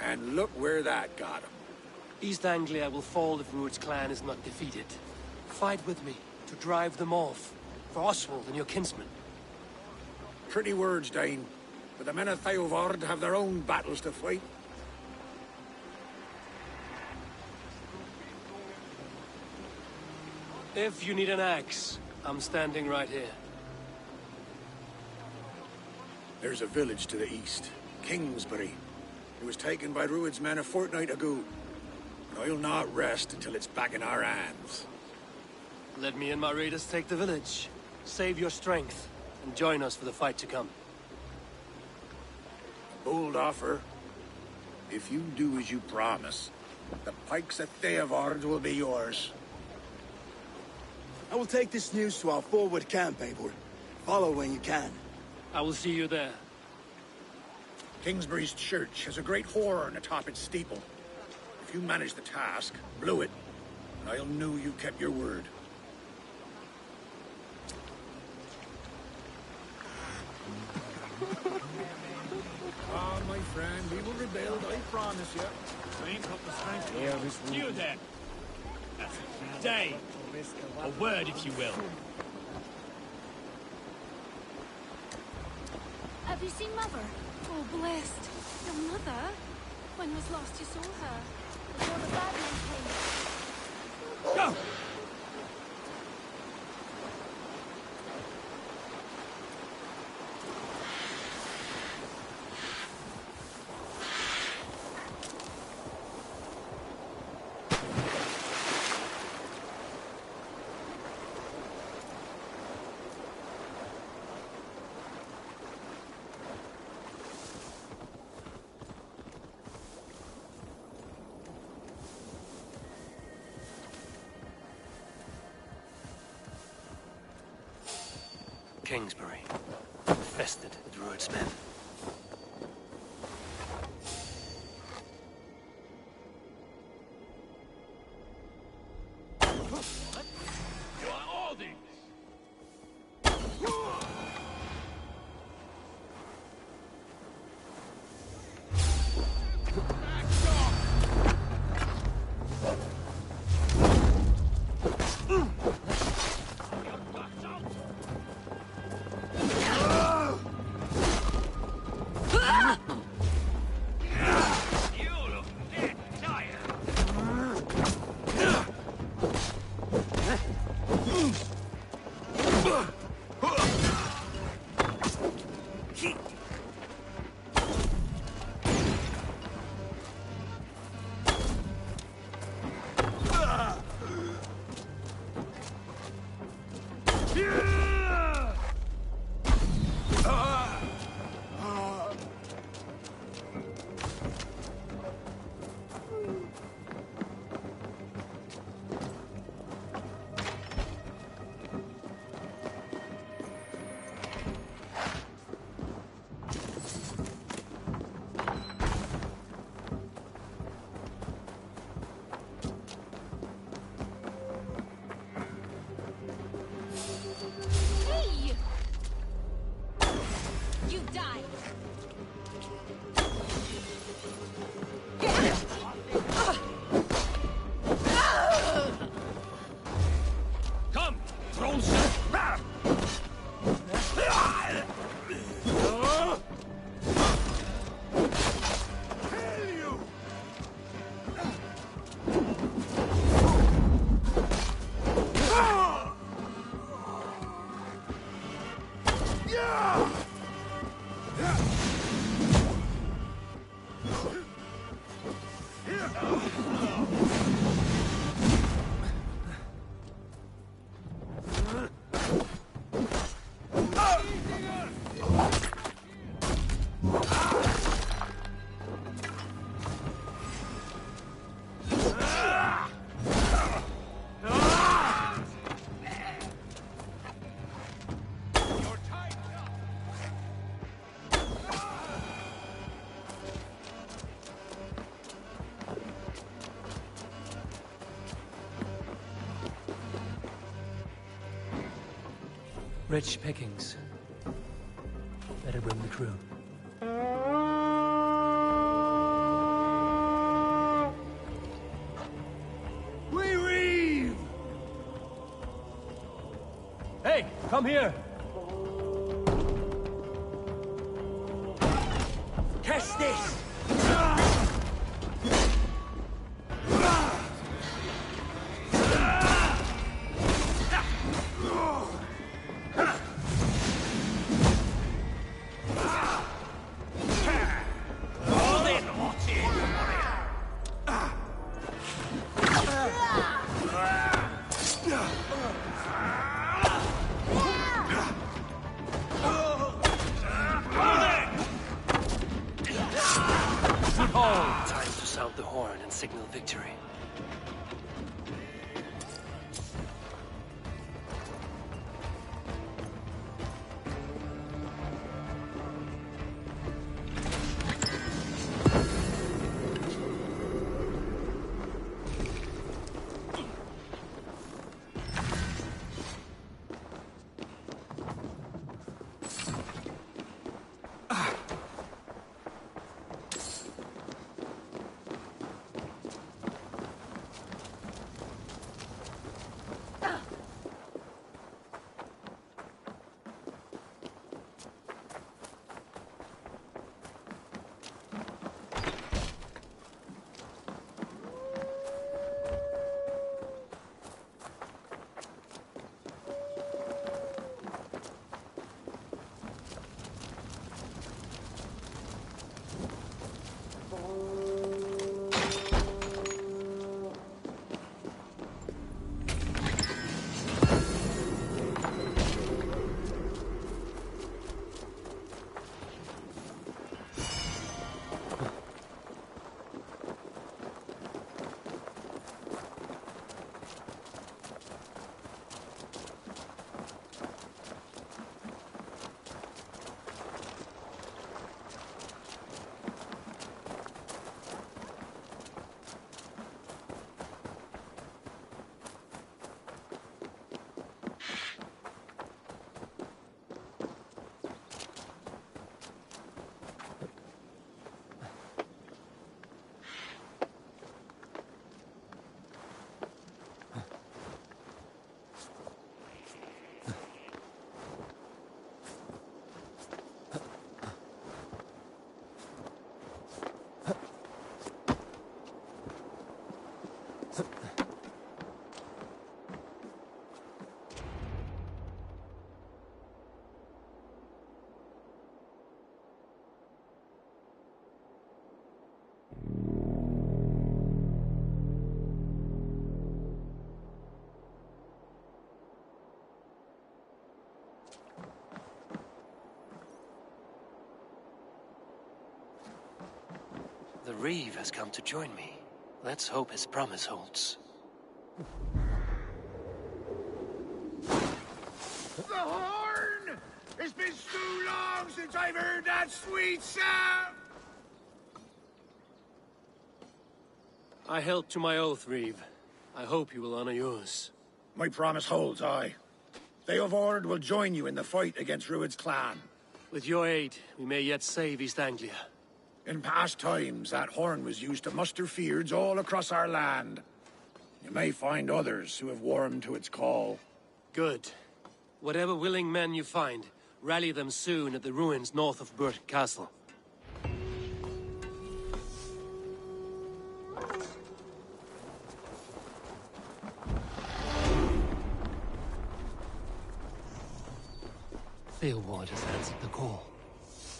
And look where that got him. East Anglia will fall if Rued's clan is not defeated. Fight with me, to drive them off. For Oswald and your kinsmen. Pretty words, Dane. But the men of Theodord have their own battles to fight. If you need an axe, I'm standing right here. There's a village to the east, Kingsbury. It was taken by Rued's men a fortnight ago. But I'll not rest until it's back in our hands. Let me and my raiders take the village. Save your strength, and join us for the fight to come. A bold offer. If you do as you promise, the pikes at Theodord will be yours. I will take this news to our forward camp, Eivor. Follow when you can. I will see you there. Kingsbury's church has a great horn atop its steeple. If you manage the task, blow it, and I'll know you kept your word. Ah, my friend, we will rebuild, I promise you. I ain't got the strength. Here is You there. That's it. Dane. A word, if you will. Have you seen Mother? Oh, blessed. Your mother? When was last you saw her? Before the bad men came. Go! Kingsbury, infested with Rued's men. You are all these! Hey! You died. Come, trolls! Rich pickings. Better bring the crew. We reeve! Hey, come here! Catch this! Time to sound the horn and signal victory. Reeve has come to join me. Let's hope his promise holds. The horn! It's been too long since I've heard that sweet sound! I held to my oath, Reeve. I hope you will honor yours. My promise holds, aye. They of Ord will join you in the fight against Rued's clan. With your aid, we may yet save East Anglia. In past times, that horn was used to muster fyrds all across our land. You may find others who have warmed to its call. Good. Whatever willing men you find, rally them soon at the ruins north of Burt Castle. Theelward has answered the call.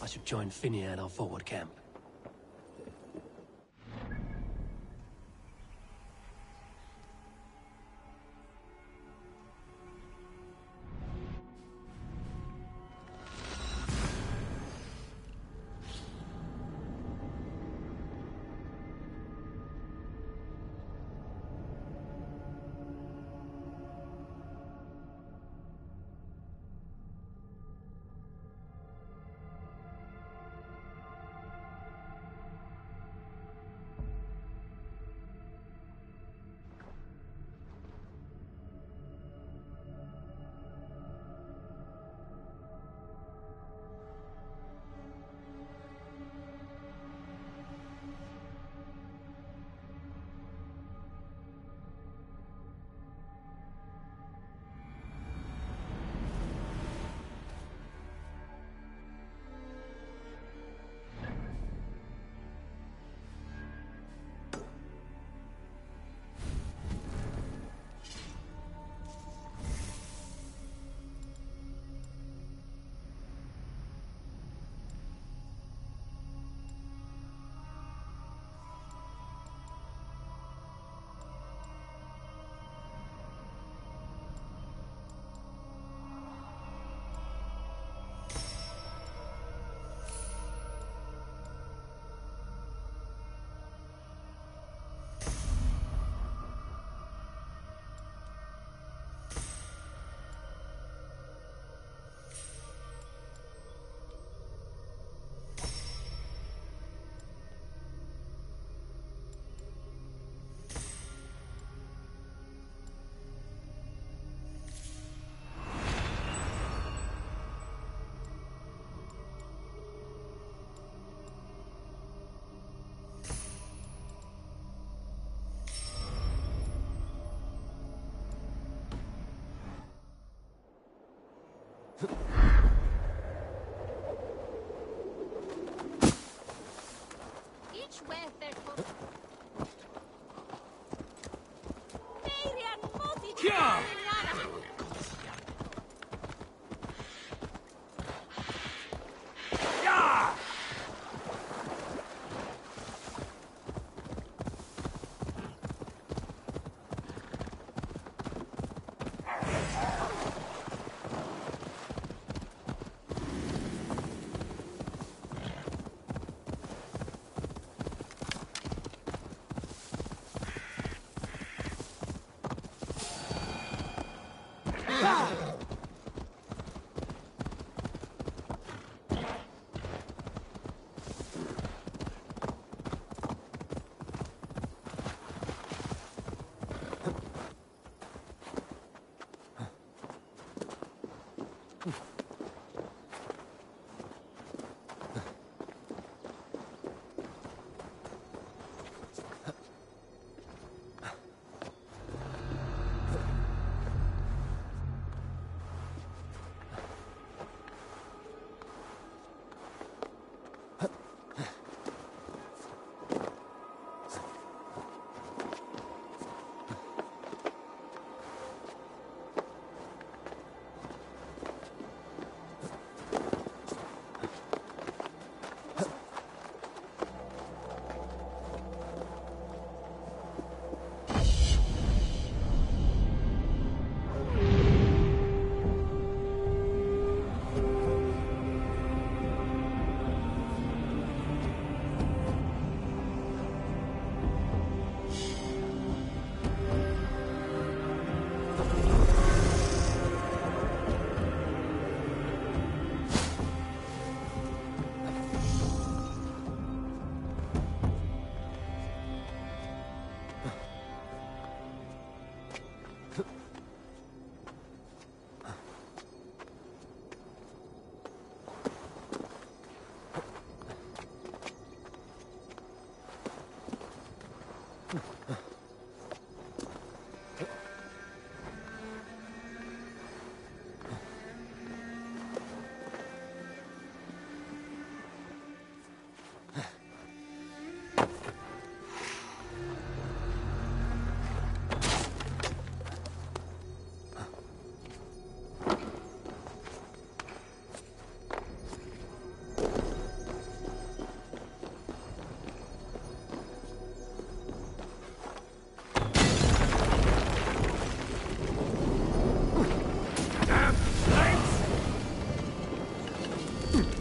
I should join Finney at our forward camp.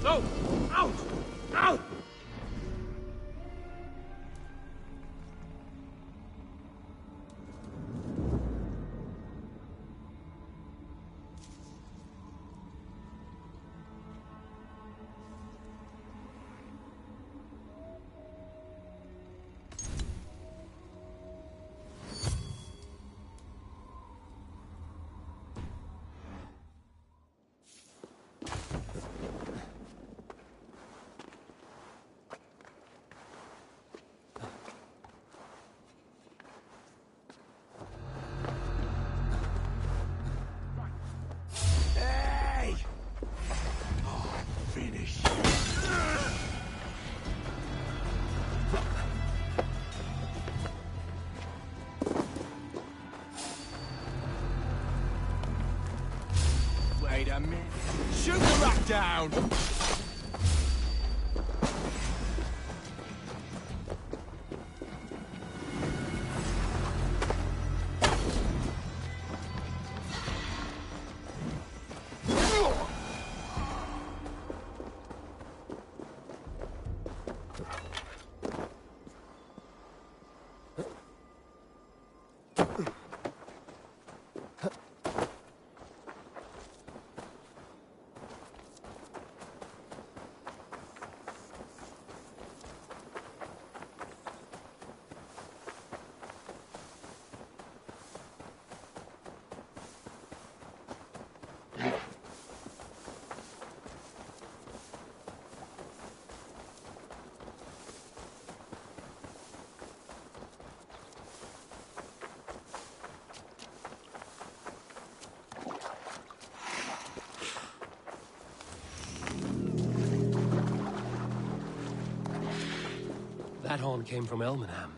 No! Out! Out! Hey! Oh, finish. Wait a minute. Shoot the rat down! That horn came from Elmenham.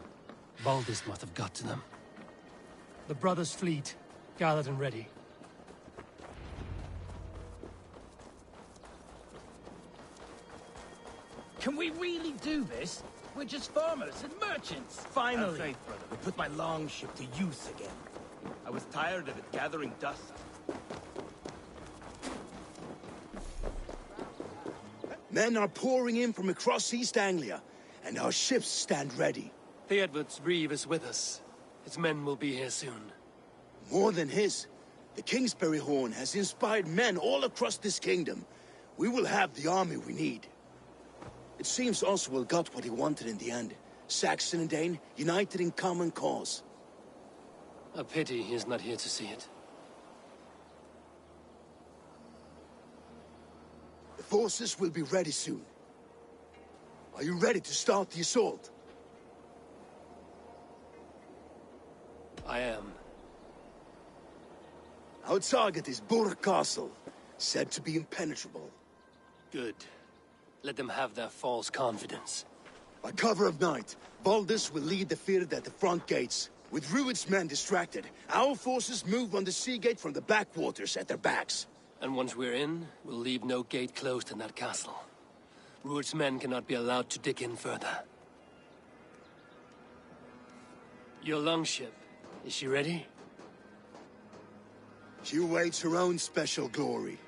Baldist must have got to them. The brothers' fleet, gathered and ready. Can we really do this? We're just farmers and merchants. Finally! Have faith, brother. We put my longship to use again. I was tired of it gathering dust. Men are pouring in from across East Anglia, and our ships stand ready. Theodward's Reeve is with us. His men will be here soon. More than his, the Kingsbury Horn has inspired men all across this kingdom. We will have the army we need. It seems Oswald got what he wanted in the end. Saxon and Dane united in common cause. A pity he is not here to see it. The forces will be ready soon. Are you ready to start the assault? I am. Our target is Burr Castle, said to be impenetrable. Good. Let them have their false confidence. By cover of night, Baldus will lead the field at the front gates. With Rued's men distracted, our forces move on the sea gate from the backwaters at their backs. And once we're in, we'll leave no gate closed in that castle. Rued's men cannot be allowed to dig in further. Your longship, is she ready? She awaits her own special glory.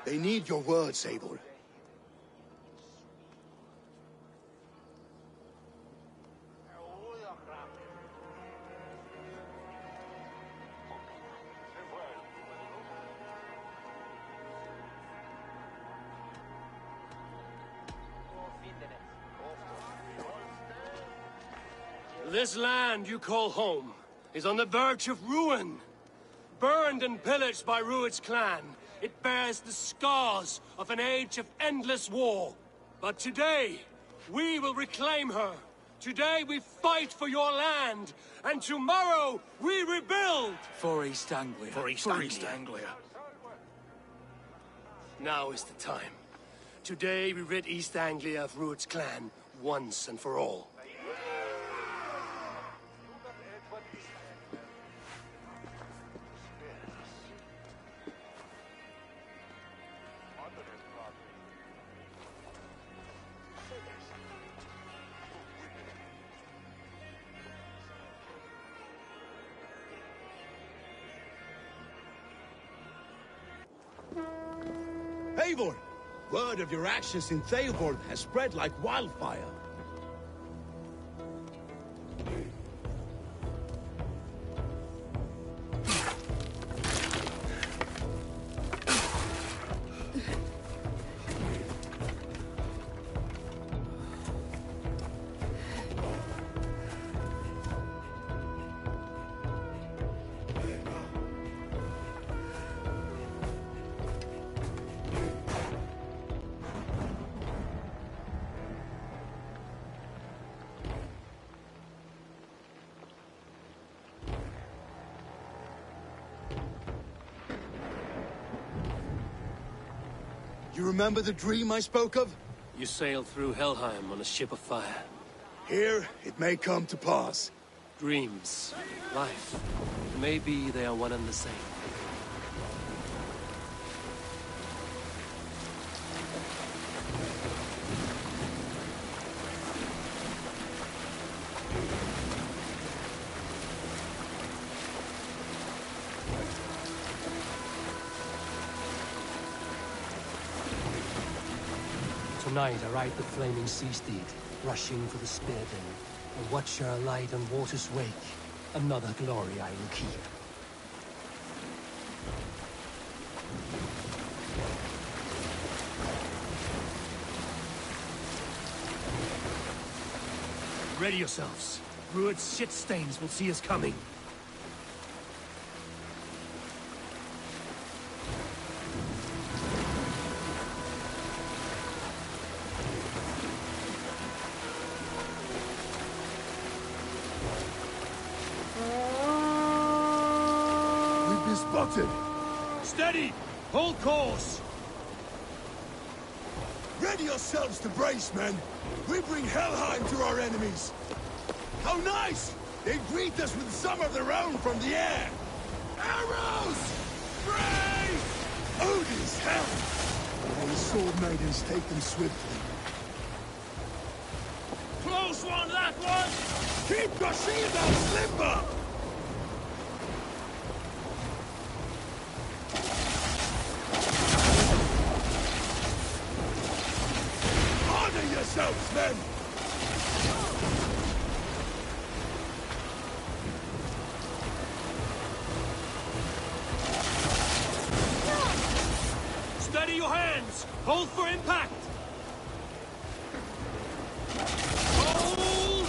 They need your words, Eivor. This land you call home is on the verge of ruin. Burned and pillaged by Rued's clan, it bears the scars of an age of endless war. But today, we will reclaim her. Today we fight for your land, and tomorrow we rebuild! For East Anglia. For East Anglia. Now is the time. Today we rid East Anglia of Rued's clan, once and for all. Eivor! Word of your actions in Theoborg has spread like wildfire. You remember the dream I spoke of? You sailed through Helheim on a ship of fire. Here, it may come to pass. Dreams, life, maybe they are one and the same. Tonight I ride the flaming sea steed, rushing for the spear den, a watcher alight on water's wake. Another glory I will keep. Ready yourselves. Rued's shit stains will see us coming. Spotted! Steady! Hold course! Ready yourselves to brace, men! We bring Helheim to our enemies! How nice! They greet us with some of their own from the air! Arrows! Brace! Odin's helm! May the sword maidens take them swiftly. Close one, that one! Keep your shield on, Slipper! Yourselves, men! Steady your hands! Hold for impact! Hold!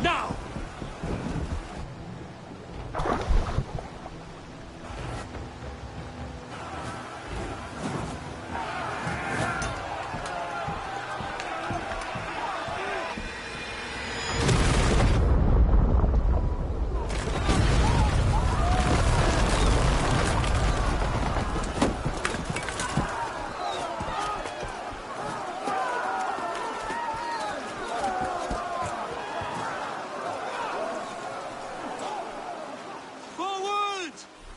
Now!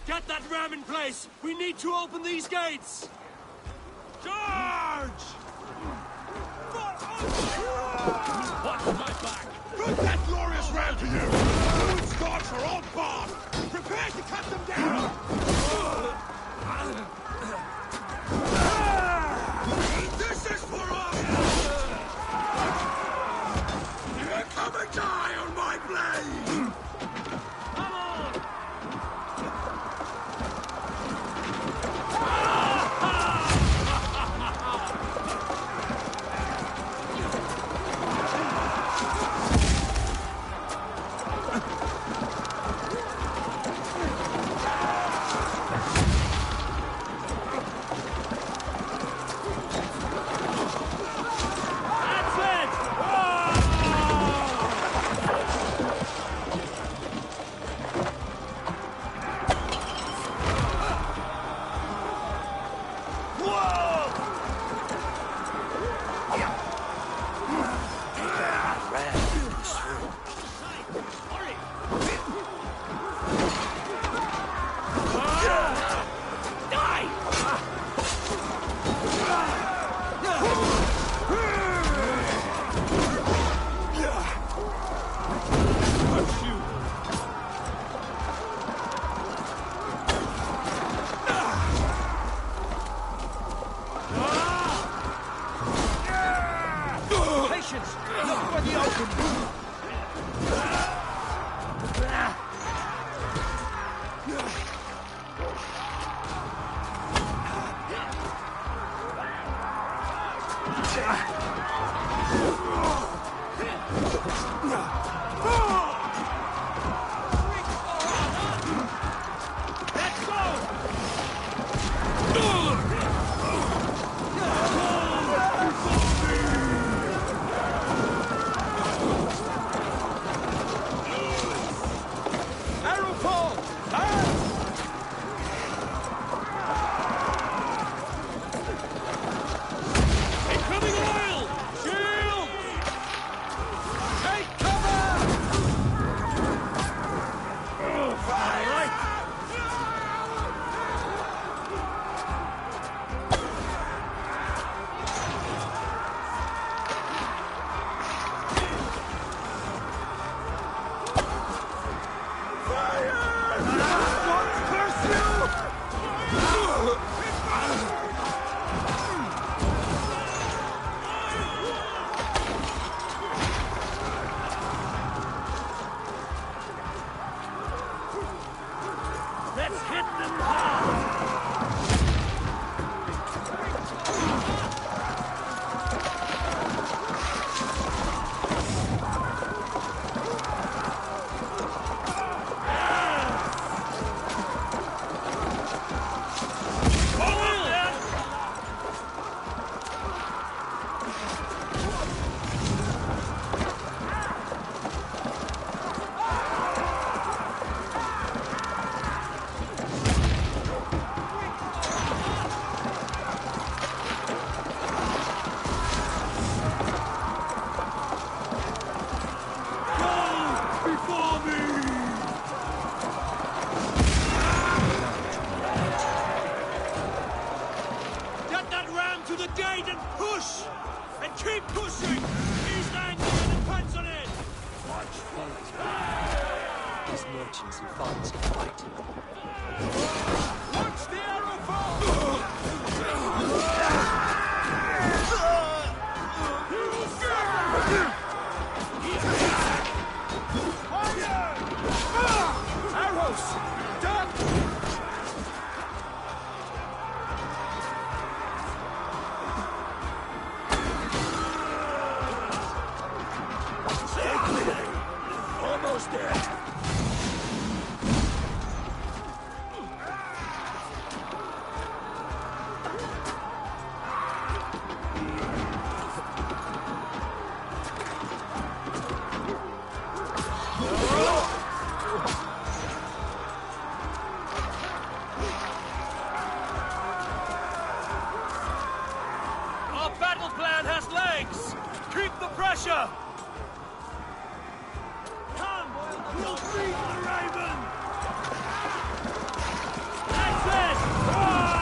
Get that ram in place! We need to open these gates! Charge! Watch my back! Bring that glorious ram to you! Ruin's guards are all barred! Prepare to cut them down! This is for us! Come and die on my blade! Come on! Patience! Look for the opening! Let's hit them hard! To the gate and push! And keep pushing! He's landing with the punch on it! Watch follows. These merchants and farmers can fight. Watch the arrow fall! Arrows! Done! Almost there! Our battle plan has legs! Keep the pressure! Come! We'll feed the raven! That's it! Ah!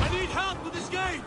I need help with this gate!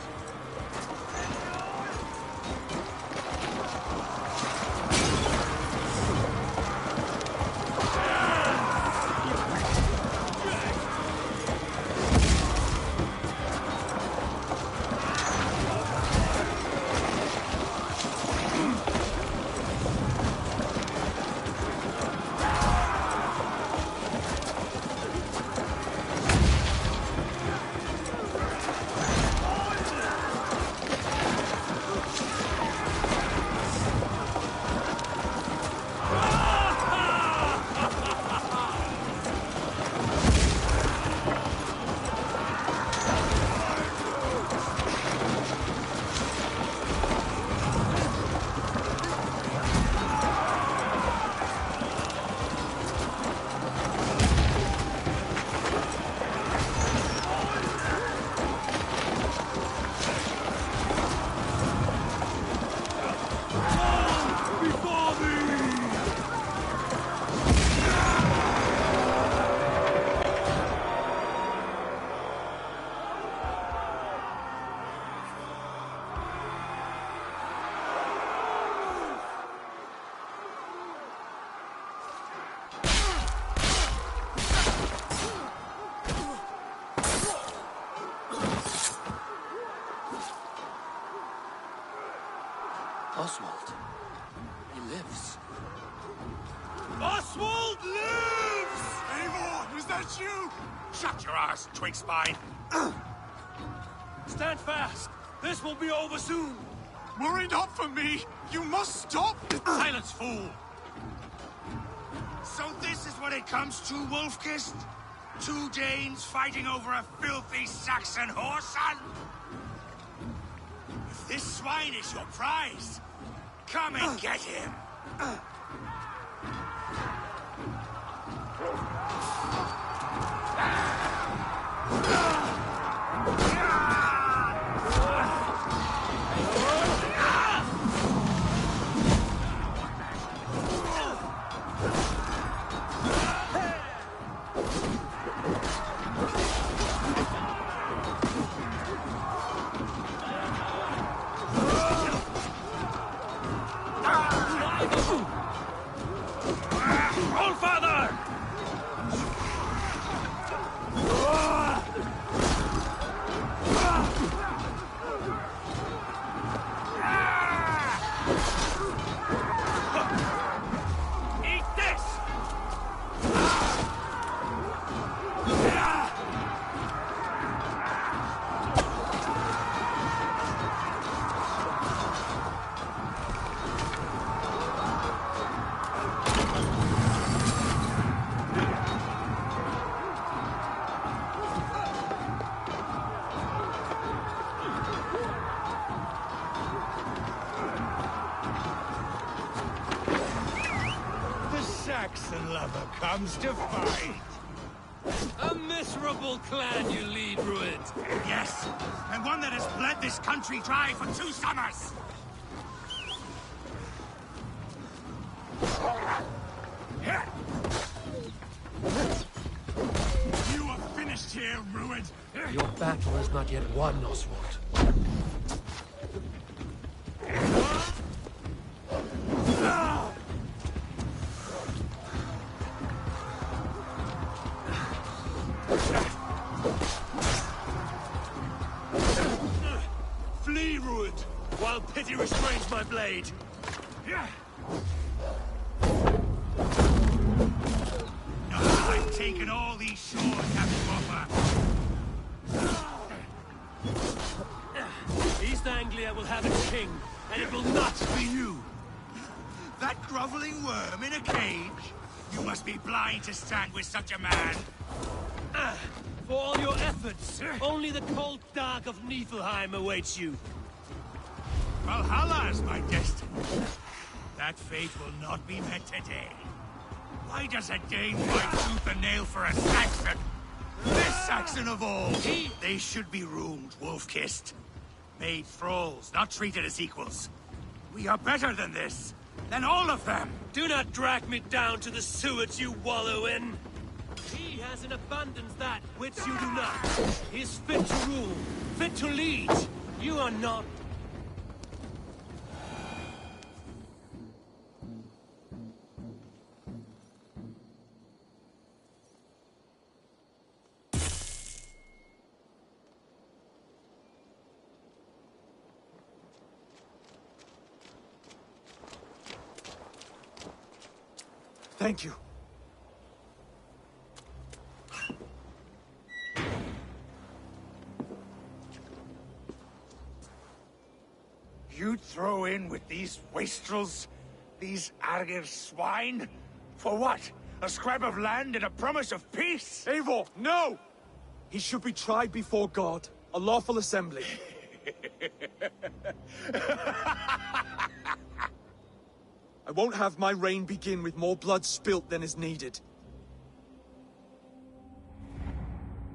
Shut your ass, twig spine! Stand fast! This will be over soon! Worry not for me! You must stop! Silence, fool! So this is what it comes to, Wolf-Kissed? 2 Danes fighting over a filthy Saxon whoreson? If this swine is your prize, come and get him! Saxon lover comes to fight. A miserable clan you lead, Rued. Yes, and one that has bled this country dry for 2 summers. You are finished here, Rued. Your battle is not yet won, Oswald. Flee, Rued, while pity restrains my blade. I've taken all these swords have to offer. East Anglia will have its king, and it will not be you. That groveling worm in a cage? You must be blind to stand with such a man. For all your efforts, only the cold dark of Niflheim awaits you. Valhalla is my destiny. That fate will not be met today. Why does a Dane fight tooth and nail for a Saxon? This Saxon of all! They should be ruled, wolf-kissed. Made thralls, not treated as equals. We are better than this. Than all of them! Do not drag me down to the sewage you wallow in. He has in abundance that which you do not. He is fit to rule, fit to lead. You are not. Thank you. You'd throw in with these wastrels? These Argir swine? For what? A scrap of land and a promise of peace? Eivor, no! He should be tried before God, a lawful assembly. I won't have my reign begin with more blood spilt than is needed.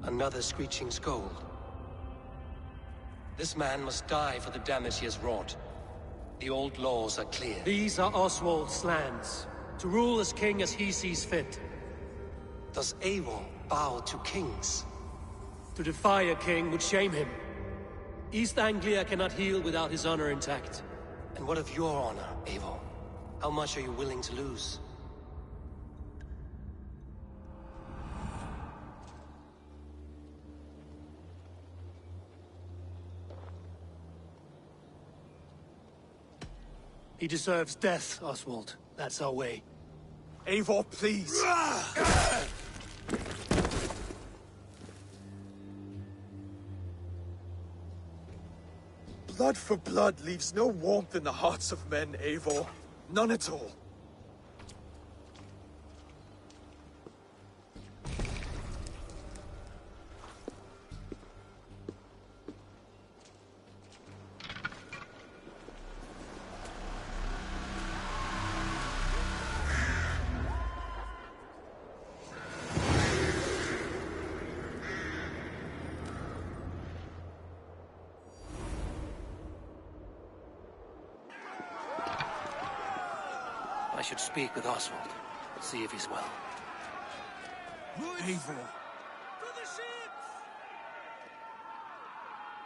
Another screeching scold. This man must die for the damage he has wrought. The old laws are clear. These are Oswald's lands, to rule as king as he sees fit. Does Eivor bow to kings? To defy a king would shame him. East Anglia cannot heal without his honor intact. And what of your honor, Eivor? How much are you willing to lose? He deserves death, Oswald. That's our way. Eivor, please. Blood for blood leaves no warmth in the hearts of men, Eivor. None at all. I should speak with Oswald. See if he's well. Eivor.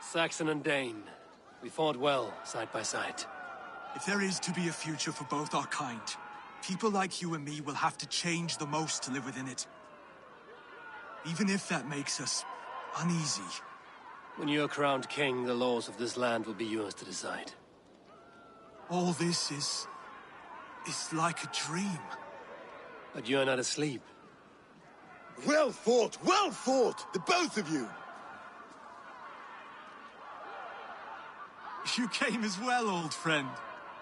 Saxon and Dane. We fought well, side by side. If there is to be a future for both our kind, people like you and me will have to change the most to live within it. Even if that makes us uneasy. When you're crowned king, the laws of this land will be yours to decide. All this is like a dream. But you're not asleep. Well fought, the both of you! You came as well, old friend.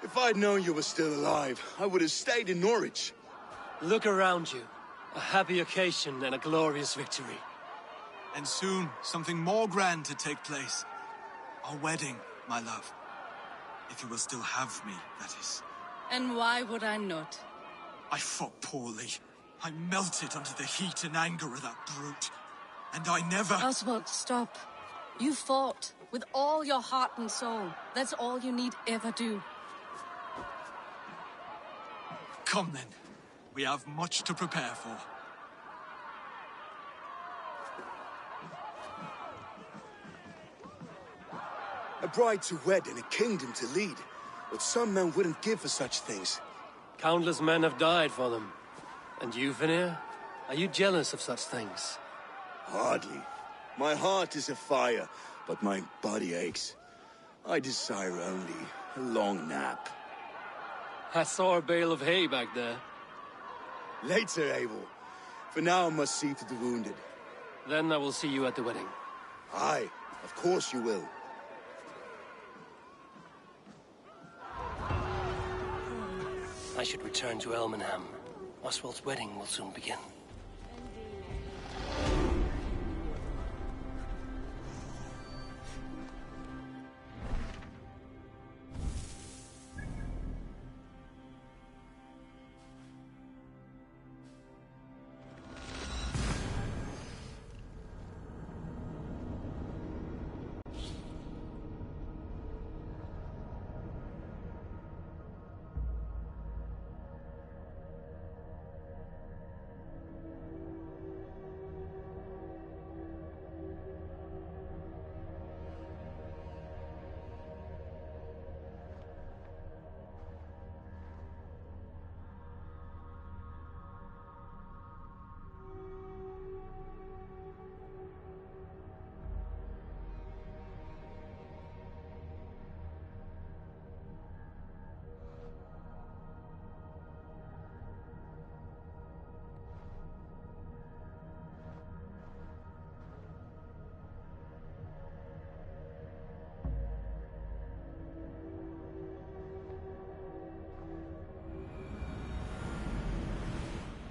If I'd known you were still alive, I would have stayed in Norwich. Look around you. A happy occasion and a glorious victory. And soon, something more grand to take place. Our wedding, my love. If you will still have me, that is. And why would I not? I fought poorly. I melted under the heat and anger of that brute. And I never... Oswald, stop. You fought with all your heart and soul. That's all you need ever do. Come then. We have much to prepare for. A bride to wed and a kingdom to lead. What some men wouldn't give for such things. Countless men have died for them. And you, Vanir? Are you jealous of such things? Hardly. My heart is afire, but my body aches. I desire only a long nap. I saw a bale of hay back there. Later, Eivor. For now, I must see to the wounded. Then I will see you at the wedding. Aye, of course you will. I should return to Elmenham. Oswald's wedding will soon begin.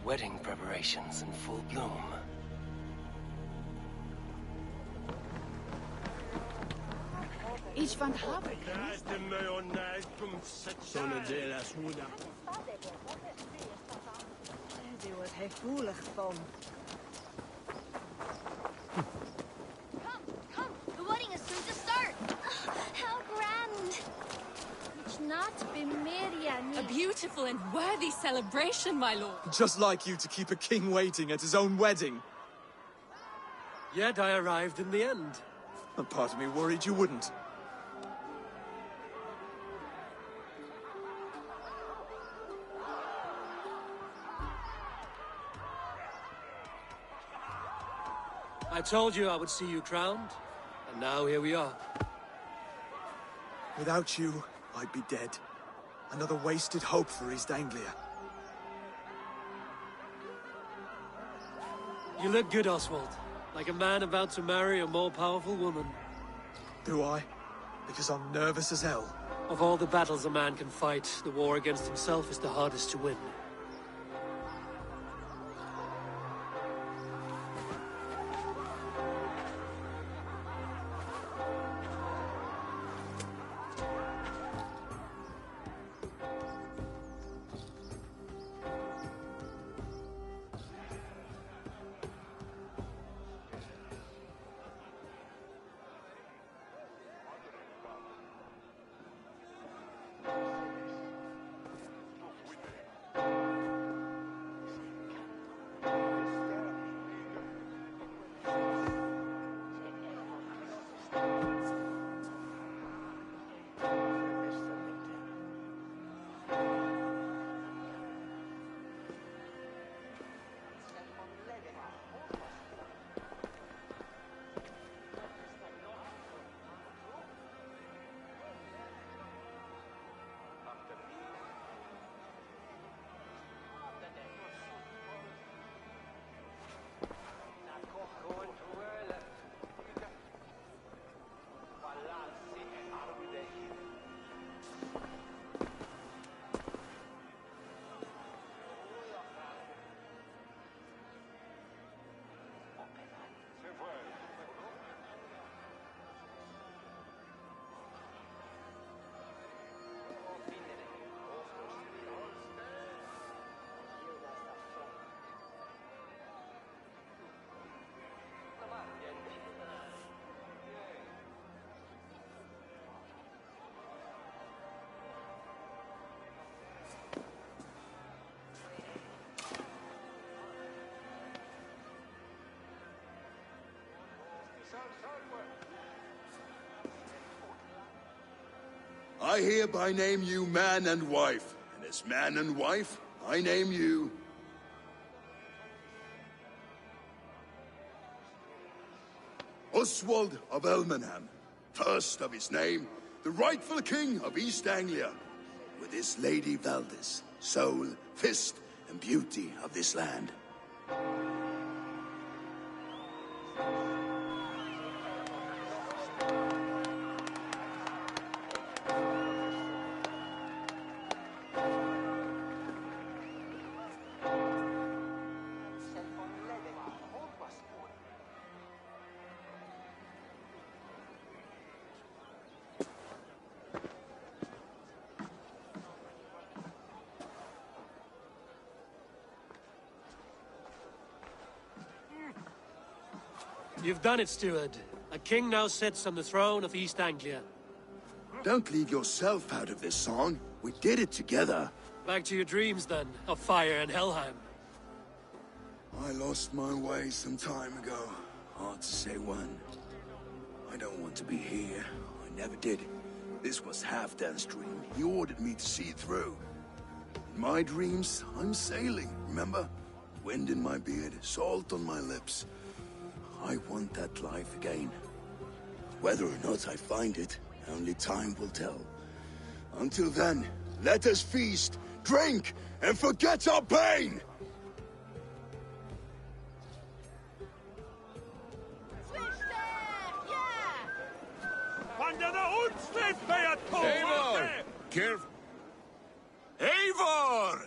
Wedding preparations in full bloom. Each van Haber. Die wordt heel voelig van. Come! The wedding is soon to start! How grand! It's not A beautiful and worthy celebration, my lord. Just like you to keep a king waiting at his own wedding. Yet I arrived in the end. A part of me worried you wouldn't. I told you I would see you crowned, and now here we are. Without you, I'd be dead. Another wasted hope for East Anglia. You look good, Oswald. Like a man about to marry a more powerful woman. Do I? because I'm nervous as hell. Of all the battles a man can fight, the war against himself is the hardest to win. I hereby name you man and wife, and as man and wife, I name you... Oswald of Elmenham, first of his name, the rightful king of East Anglia, with his lady Valdis, soul, fist, and beauty of this land. You've done it, steward. A king now sits on the throne of East Anglia. Don't leave yourself out of this song. We did it together. Back to your dreams, then, of fire and Helheim. I lost my way some time ago. Hard to say when. I don't want to be here. I never did. This was Halfdan's dream. He ordered me to see it through. In my dreams, I'm sailing, remember? Wind in my beard, salt on my lips. I want that life again. Whether or not I find it, only time will tell. Until then, let us feast, drink, and forget our pain! Eivor! Careful. Eivor!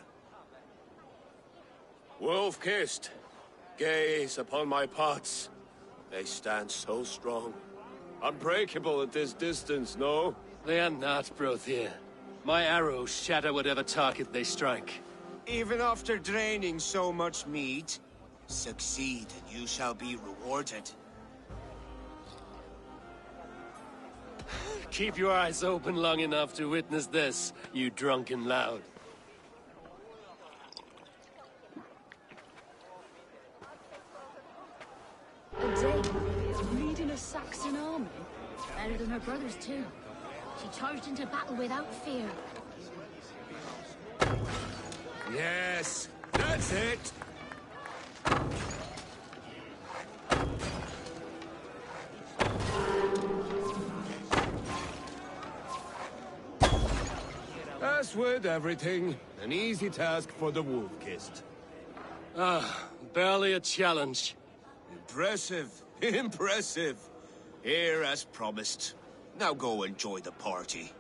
Wolf-kissed, gaze upon my pots. They stand so strong. Unbreakable at this distance, no? They are not, Brothir. My arrows shatter whatever target they strike. Even after draining so much meat, succeed and you shall be rewarded. Keep your eyes open long enough to witness this, you drunken loud. A Dane is leading a Saxon army. Better than her brothers, too. She charged into battle without fear. Yes, that's it! As with everything, an easy task for the wolf-kissed. Ah, barely a challenge. Impressive, impressive. Here as promised. Now go enjoy the party.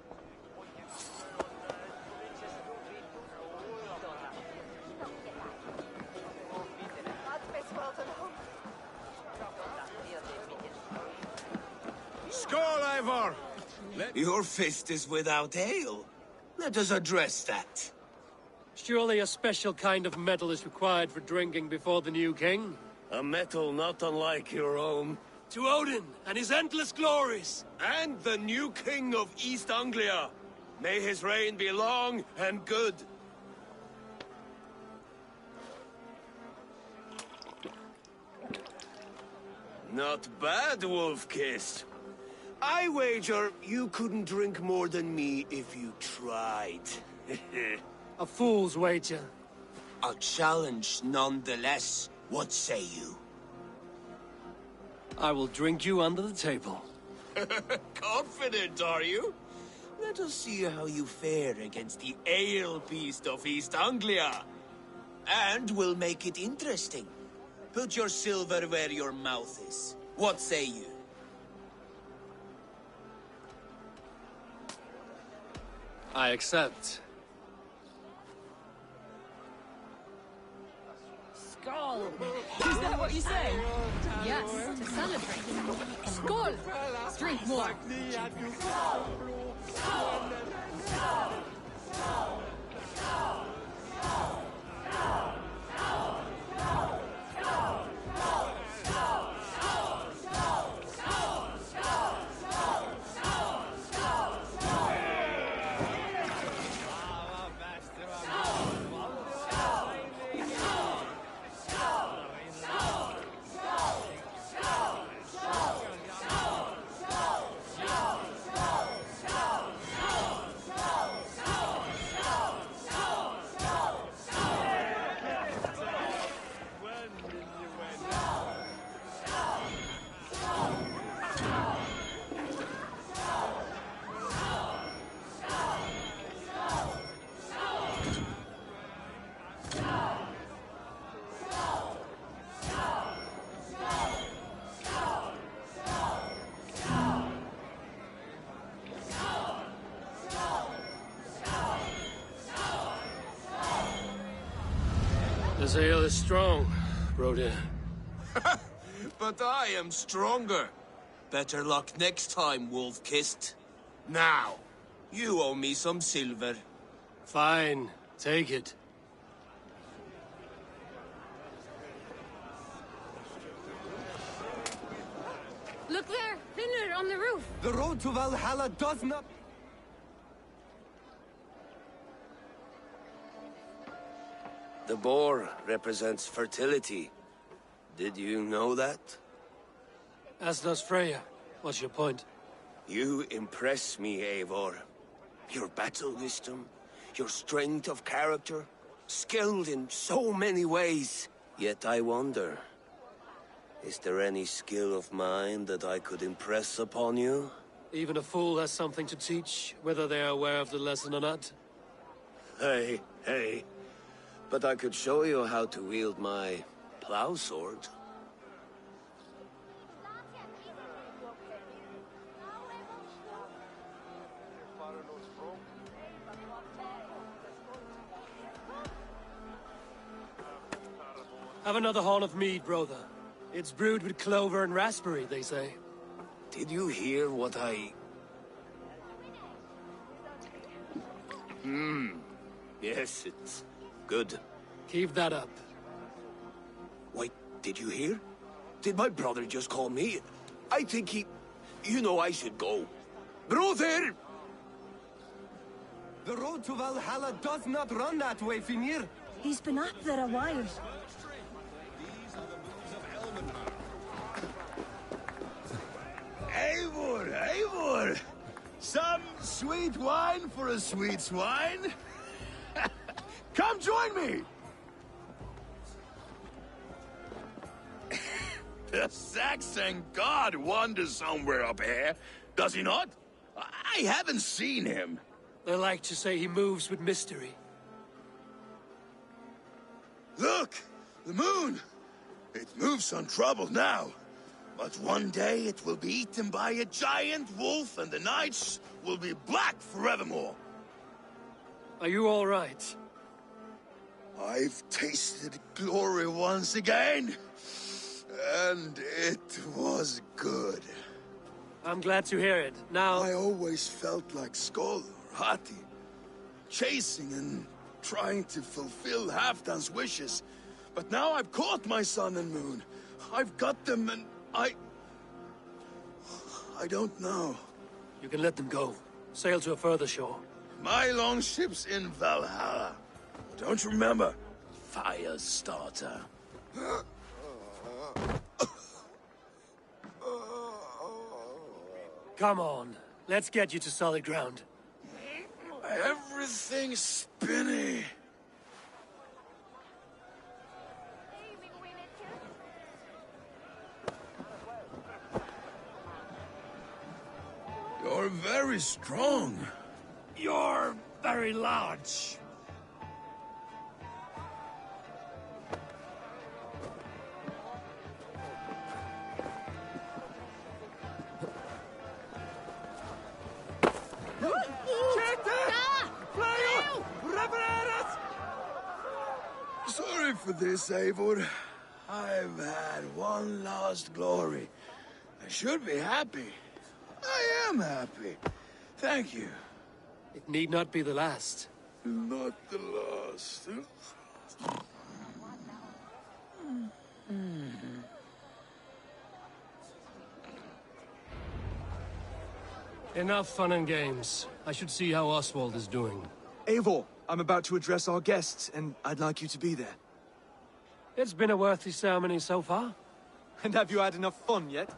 Skull, Eivor! Your fist is without ale. Let us address that. Surely a special kind of metal is required for drinking before the new king? A metal not unlike your own. To Odin and his endless glories! And the new king of East Anglia. May his reign be long and good. Not bad, Wolf-Kissed. I wager you couldn't drink more than me if you tried. A fool's wager. A challenge nonetheless. What say you? I will drink you under the table. Confident, are you? Let us see how you fare against the ale beast of East Anglia. And we'll make it interesting. Put your silver where your mouth is. What say you? I accept. Skull! Is that what you say? Yes, to celebrate. Skull! Drink more. This ale is strong, Broder. But I am stronger. Better luck next time, Wolf-Kissed. Now, you owe me some silver. Fine, take it. Look there, Finner on the roof. The road to Valhalla does not... The boar represents fertility. Did you know that? As does Freya. What's your point? You impress me, Eivor. Your battle wisdom, your strength of character, skilled in so many ways. Yet I wonder, is there any skill of mine that I could impress upon you? Even a fool has something to teach, whether they are aware of the lesson or not. Hey. But I could show you how to wield my plow sword. Have another horn of mead, brother. It's brewed with clover and raspberry, they say. Did you hear what I... Yes, it's good. Keep that up. Wait, did you hear? Did my brother just call me? I think he... You know I should go. Brother! The road to Valhalla does not run that way, Finir. He's been up there a while. Eivor! Some sweet wine for a sweet swine? Come join me! The Saxon god wanders somewhere up here, does he not? I haven't seen him. They like to say he moves with mystery. Look! The moon! It moves untroubled now. But one day it will be eaten by a giant wolf and the nights will be black forevermore. Are you all right? I've tasted glory once again, and it was good. I'm glad to hear it. Now... I always felt like Skoll or Hati, chasing and trying to fulfill Halfdan's wishes. But now I've caught my sun and moon. I've got them and I don't know. You can let them go. Sail to a further shore. My longship's in Vallhalla. Don't you remember? Firestarter. Come on. Let's get you to solid ground. Everything's spinny. You're very strong. You're very large. Sorry for this, Eivor. I've had one last glory. I should be happy. I am happy. Thank you. It need not be the last. Not the last. Enough fun and games. I should see how Oswald is doing. Eivor, I'm about to address our guests, and I'd like you to be there. It's been a worthy ceremony so far. And have you had enough fun yet?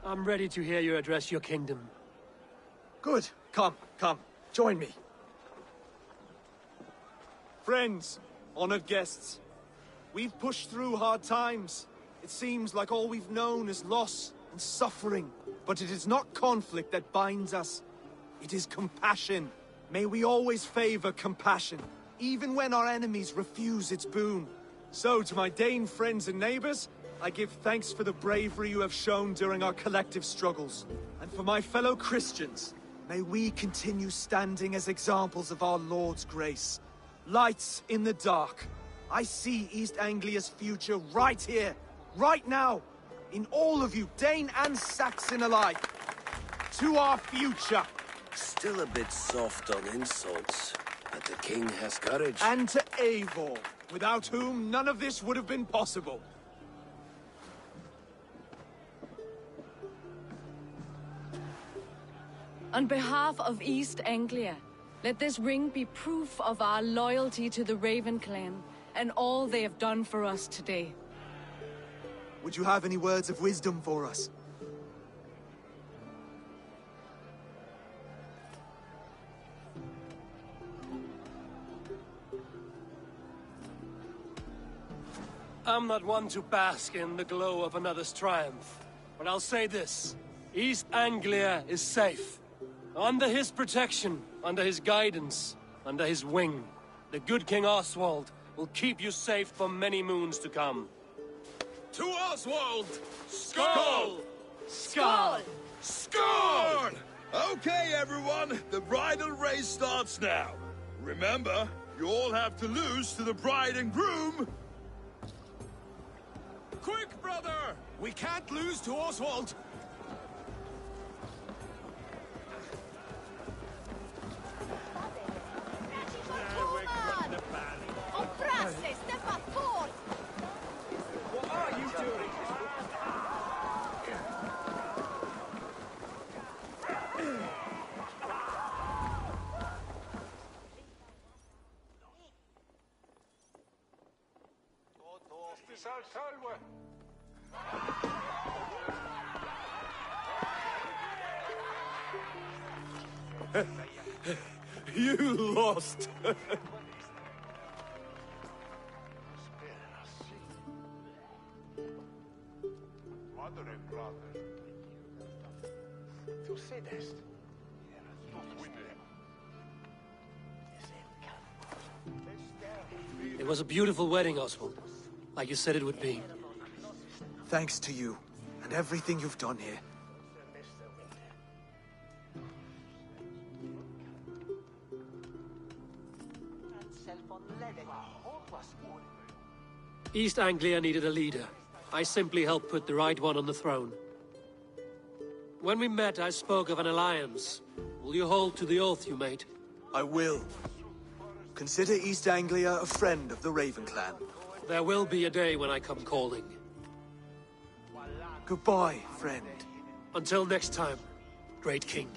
I'm ready to hear you address your kingdom. Good. Come. Join me. Friends, honored guests, we've pushed through hard times. It seems like all we've known is loss and suffering. But it is not conflict that binds us. It is compassion. May we always favor compassion, even when our enemies refuse its boon. So, to my Dane friends and neighbors, I give thanks for the bravery you have shown during our collective struggles. And for my fellow Christians, may we continue standing as examples of our Lord's grace. Lights in the dark. I see East Anglia's future right here, right now, in all of you, Dane and Saxon alike. To our future. Still a bit soft on insults, but the king has courage. And to Eivor, without whom none of this would have been possible. On behalf of East Anglia, let this ring be proof of our loyalty to the Raven clan and all they have done for us today. Would you have any words of wisdom for us? I'm not one to bask in the glow of another's triumph, but I'll say this. East Anglia is safe. Under his protection, under his guidance, under his wing, the good King Oswald will keep you safe for many moons to come. To Oswald! Skål! Skål! Skål! Okay, everyone, the bridal race starts now. Remember, you all have to lose to the bride and groom. Quick, brother! We can't lose to Oswald! What are you doing? You lost! Du sidest. It was a beautiful wedding, Oswald. Like you said it would be. Thanks to you, and everything you've done here. East Anglia needed a leader. I simply helped put the right one on the throne. When we met, I spoke of an alliance. Will you hold to the oath you made? I will. Consider East Anglia a friend of the Raven clan. There will be a day when I come calling. Goodbye, friend. Until next time, great king.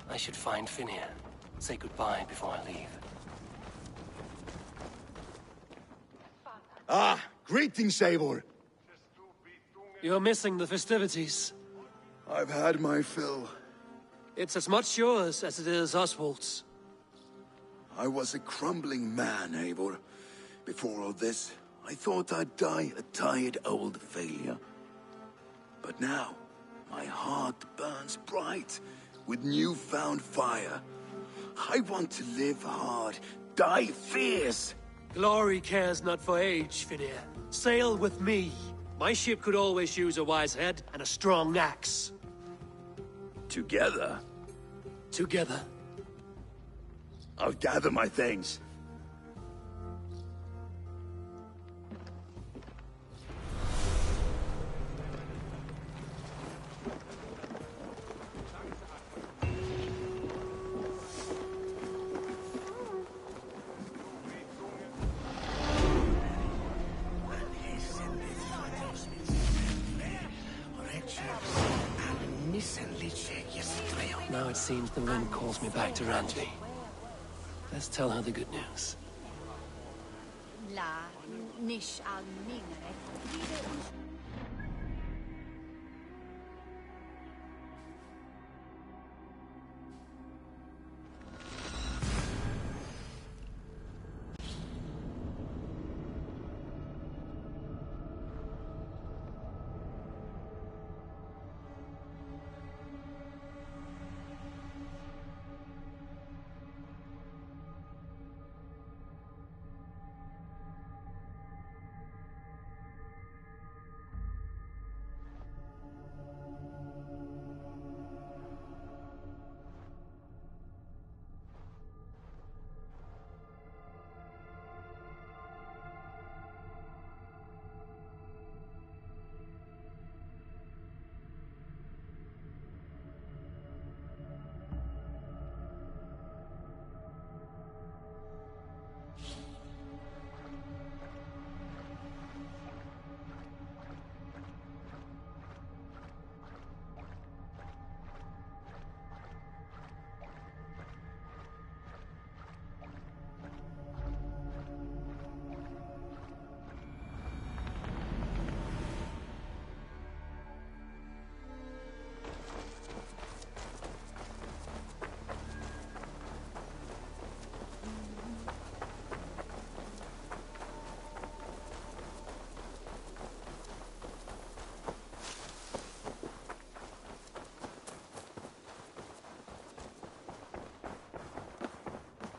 I should find Finir. Say goodbye before I leave. Ah, greetings, Eivor. You're missing the festivities. I've had my fill. It's as much yours as it is Oswald's. I was a crumbling man, Eivor. Before all this, I thought I'd die a tired old failure. But now, my heart burns bright with newfound fire. I want to live hard, die fierce. Glory cares not for age, Finir. Sail with me. My ship could always use a wise head and a strong axe. Together? Together. I'll gather my things. Now it seems the wind calls me back to Randvi. Let's tell her the good news. La nish al minare.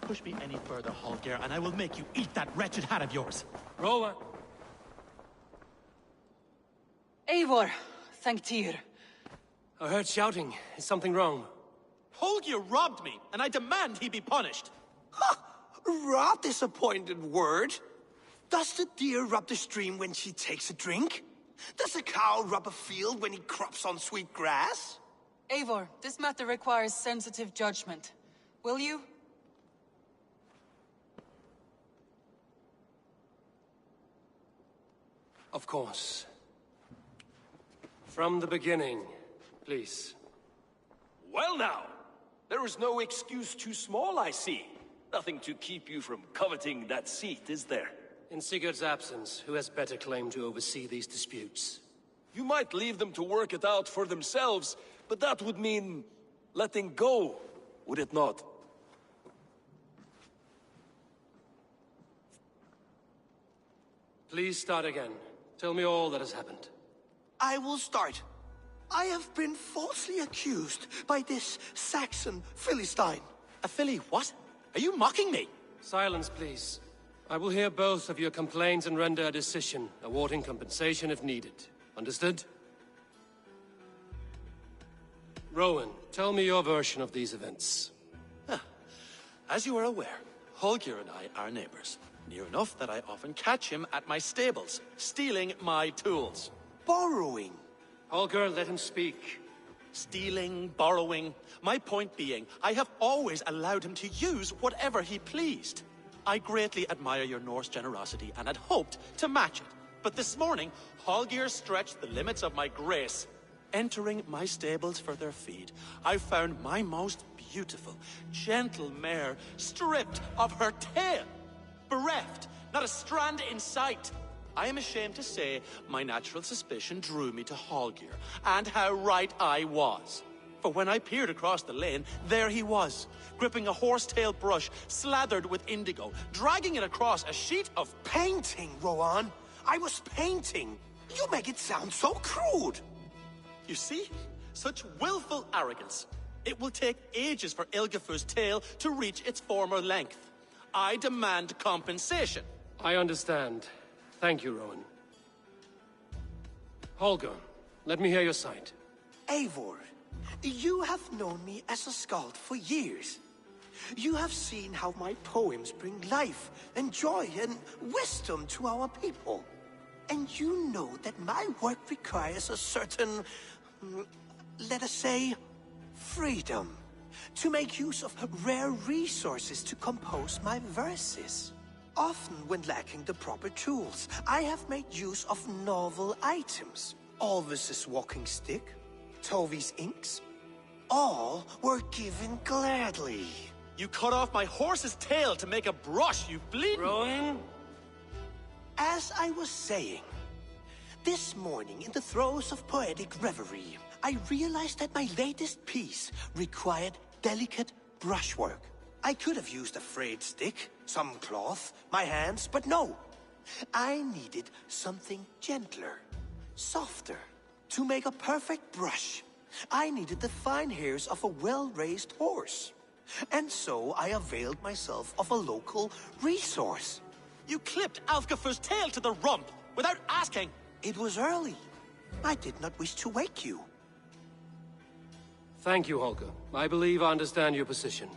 Push me any further, Holger, and I will make you eat that wretched hat of yours. Rolla! Eivor, thank Tyr. I heard shouting. Is something wrong? Holger robbed me, and I demand he be punished. Raw disappointed word. Does the deer rub the stream when she takes a drink? Does a cow rub a field when he crops on sweet grass? Eivor, this matter requires sensitive judgment. Will you? Of course. From the beginning, please. Well now, there is no excuse too small, I see. Nothing to keep you from coveting that seat, is there? In Sigurd's absence, who has better claim to oversee these disputes? You might leave them to work it out for themselves, but that would mean letting go, would it not? Please start again. Tell me all that has happened. I will start. I have been falsely accused by this Saxon Philistine. A Philly what? Are you mocking me? Silence, please. I will hear both of your complaints and render a decision, awarding compensation if needed. Understood? Rowan, tell me your version of these events. As you are aware, Holger and I are neighbors. Near enough that I often catch him at my stables, stealing my tools. Borrowing. Holger, let him speak. Stealing, borrowing. My point being, I have always allowed him to use whatever he pleased. I greatly admire your Norse generosity and had hoped to match it. But this morning, Holger stretched the limits of my grace. Entering my stables for their feed, I found my most beautiful, gentle mare stripped of her tail. Bereft, not a strand in sight. I am ashamed to say my natural suspicion drew me to Holger, and how right I was. For when I peered across the lane, there he was, gripping a horsetail brush slathered with indigo, dragging it across a sheet of painting, Rowan. I was painting. You make it sound so crude. You see? Such willful arrogance. It will take ages for Ilgifu's tail to reach its former length. I demand compensation. I understand. Thank you, Rowan. Holger, let me hear your side. Eivor, you have known me as a skald for years. You have seen how my poems bring life and joy and wisdom to our people. And you know that my work requires a certain, let us say, freedom. To make use of rare resources to compose my verses. Often when lacking the proper tools, I have made use of novel items. Alvis's walking stick, Tovi's inks. All were given gladly. You cut off my horse's tail to make a brush, you bleeding... Rowan? As I was saying, this morning in the throes of poetic reverie, I realized that my latest piece required delicate brushwork. I could have used a frayed stick, some cloth, my hands, but no. I needed something gentler, softer. To make a perfect brush, I needed the fine hairs of a well-raised horse. And so I availed myself of a local resource. You clipped Alfgafu's tail to the rump without asking. It was early. I did not wish to wake you. Thank you, Holger. I believe I understand your position.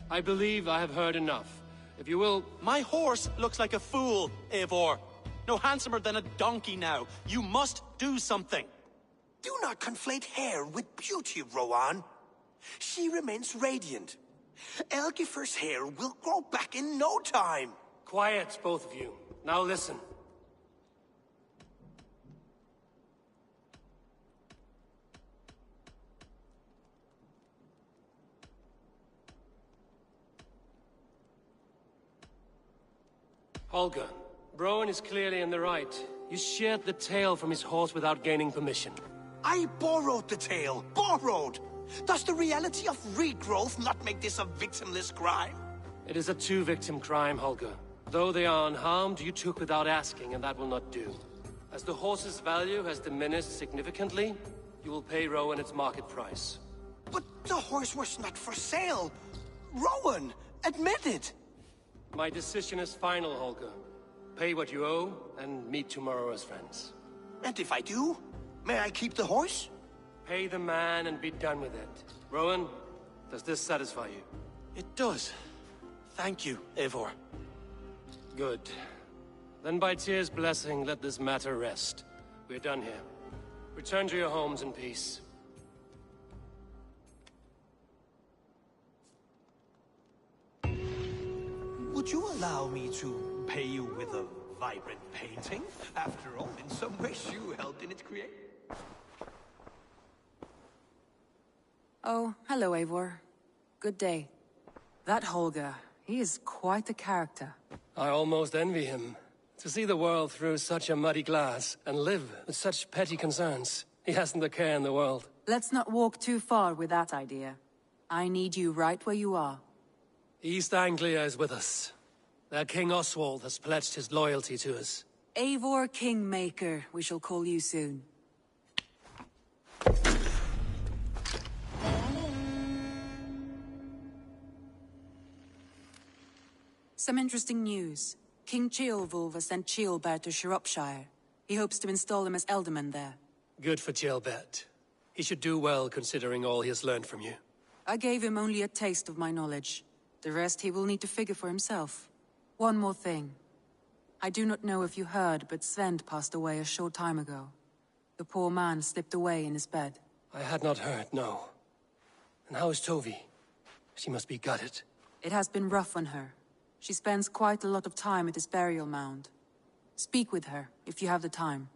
I believe I have heard enough. If you will... My horse looks like a fool, Eivor. No handsomer than a donkey now. You must do something. Do not conflate hair with beauty, Rowan. She remains radiant. Elgifer's hair will grow back in no time. Quiet, both of you. Now listen. Holger, Rowan is clearly in the right. You sheared the tail from his horse without gaining permission. I borrowed the tail. Borrowed! Does the reality of regrowth not make this a victimless crime? It is a two-victim crime, Holger. Though they are unharmed, you took without asking, and that will not do. As the horse's value has diminished significantly, you will pay Rowan its market price. But the horse was not for sale. Rowan, admit it. My decision is final, Holger. Pay what you owe, and meet tomorrow as friends. And if I do, may I keep the horse? Pay the man and be done with it. Rowan, does this satisfy you? It does. Thank you, Eivor. Good. Then by Tyr's blessing, let this matter rest. We're done here. Return to your homes in peace. Would you allow me to pay you with a vibrant painting? After all, in some ways you helped in its creation. Oh, hello, Eivor. Good day. That Holger, he is quite the character. I almost envy him. To see the world through such a muddy glass and live with such petty concerns. He hasn't a care in the world. Let's not walk too far with that idea. I need you right where you are. East Anglia is with us. Their King Oswald has pledged his loyalty to us. Eivor Kingmaker, we shall call you soon. Some interesting news. King Ceolwulf has sent Ceolbert to Shropshire. He hopes to install him as Elderman there. Good for Ceolbert. He should do well considering all he has learned from you. I gave him only a taste of my knowledge. The rest he will need to figure for himself. One more thing. I do not know if you heard, but Svend passed away a short time ago. The poor man slipped away in his bed. I had not heard, no. And how is Tovi? She must be gutted. It has been rough on her. She spends quite a lot of time at his burial mound. Speak with her, if you have the time.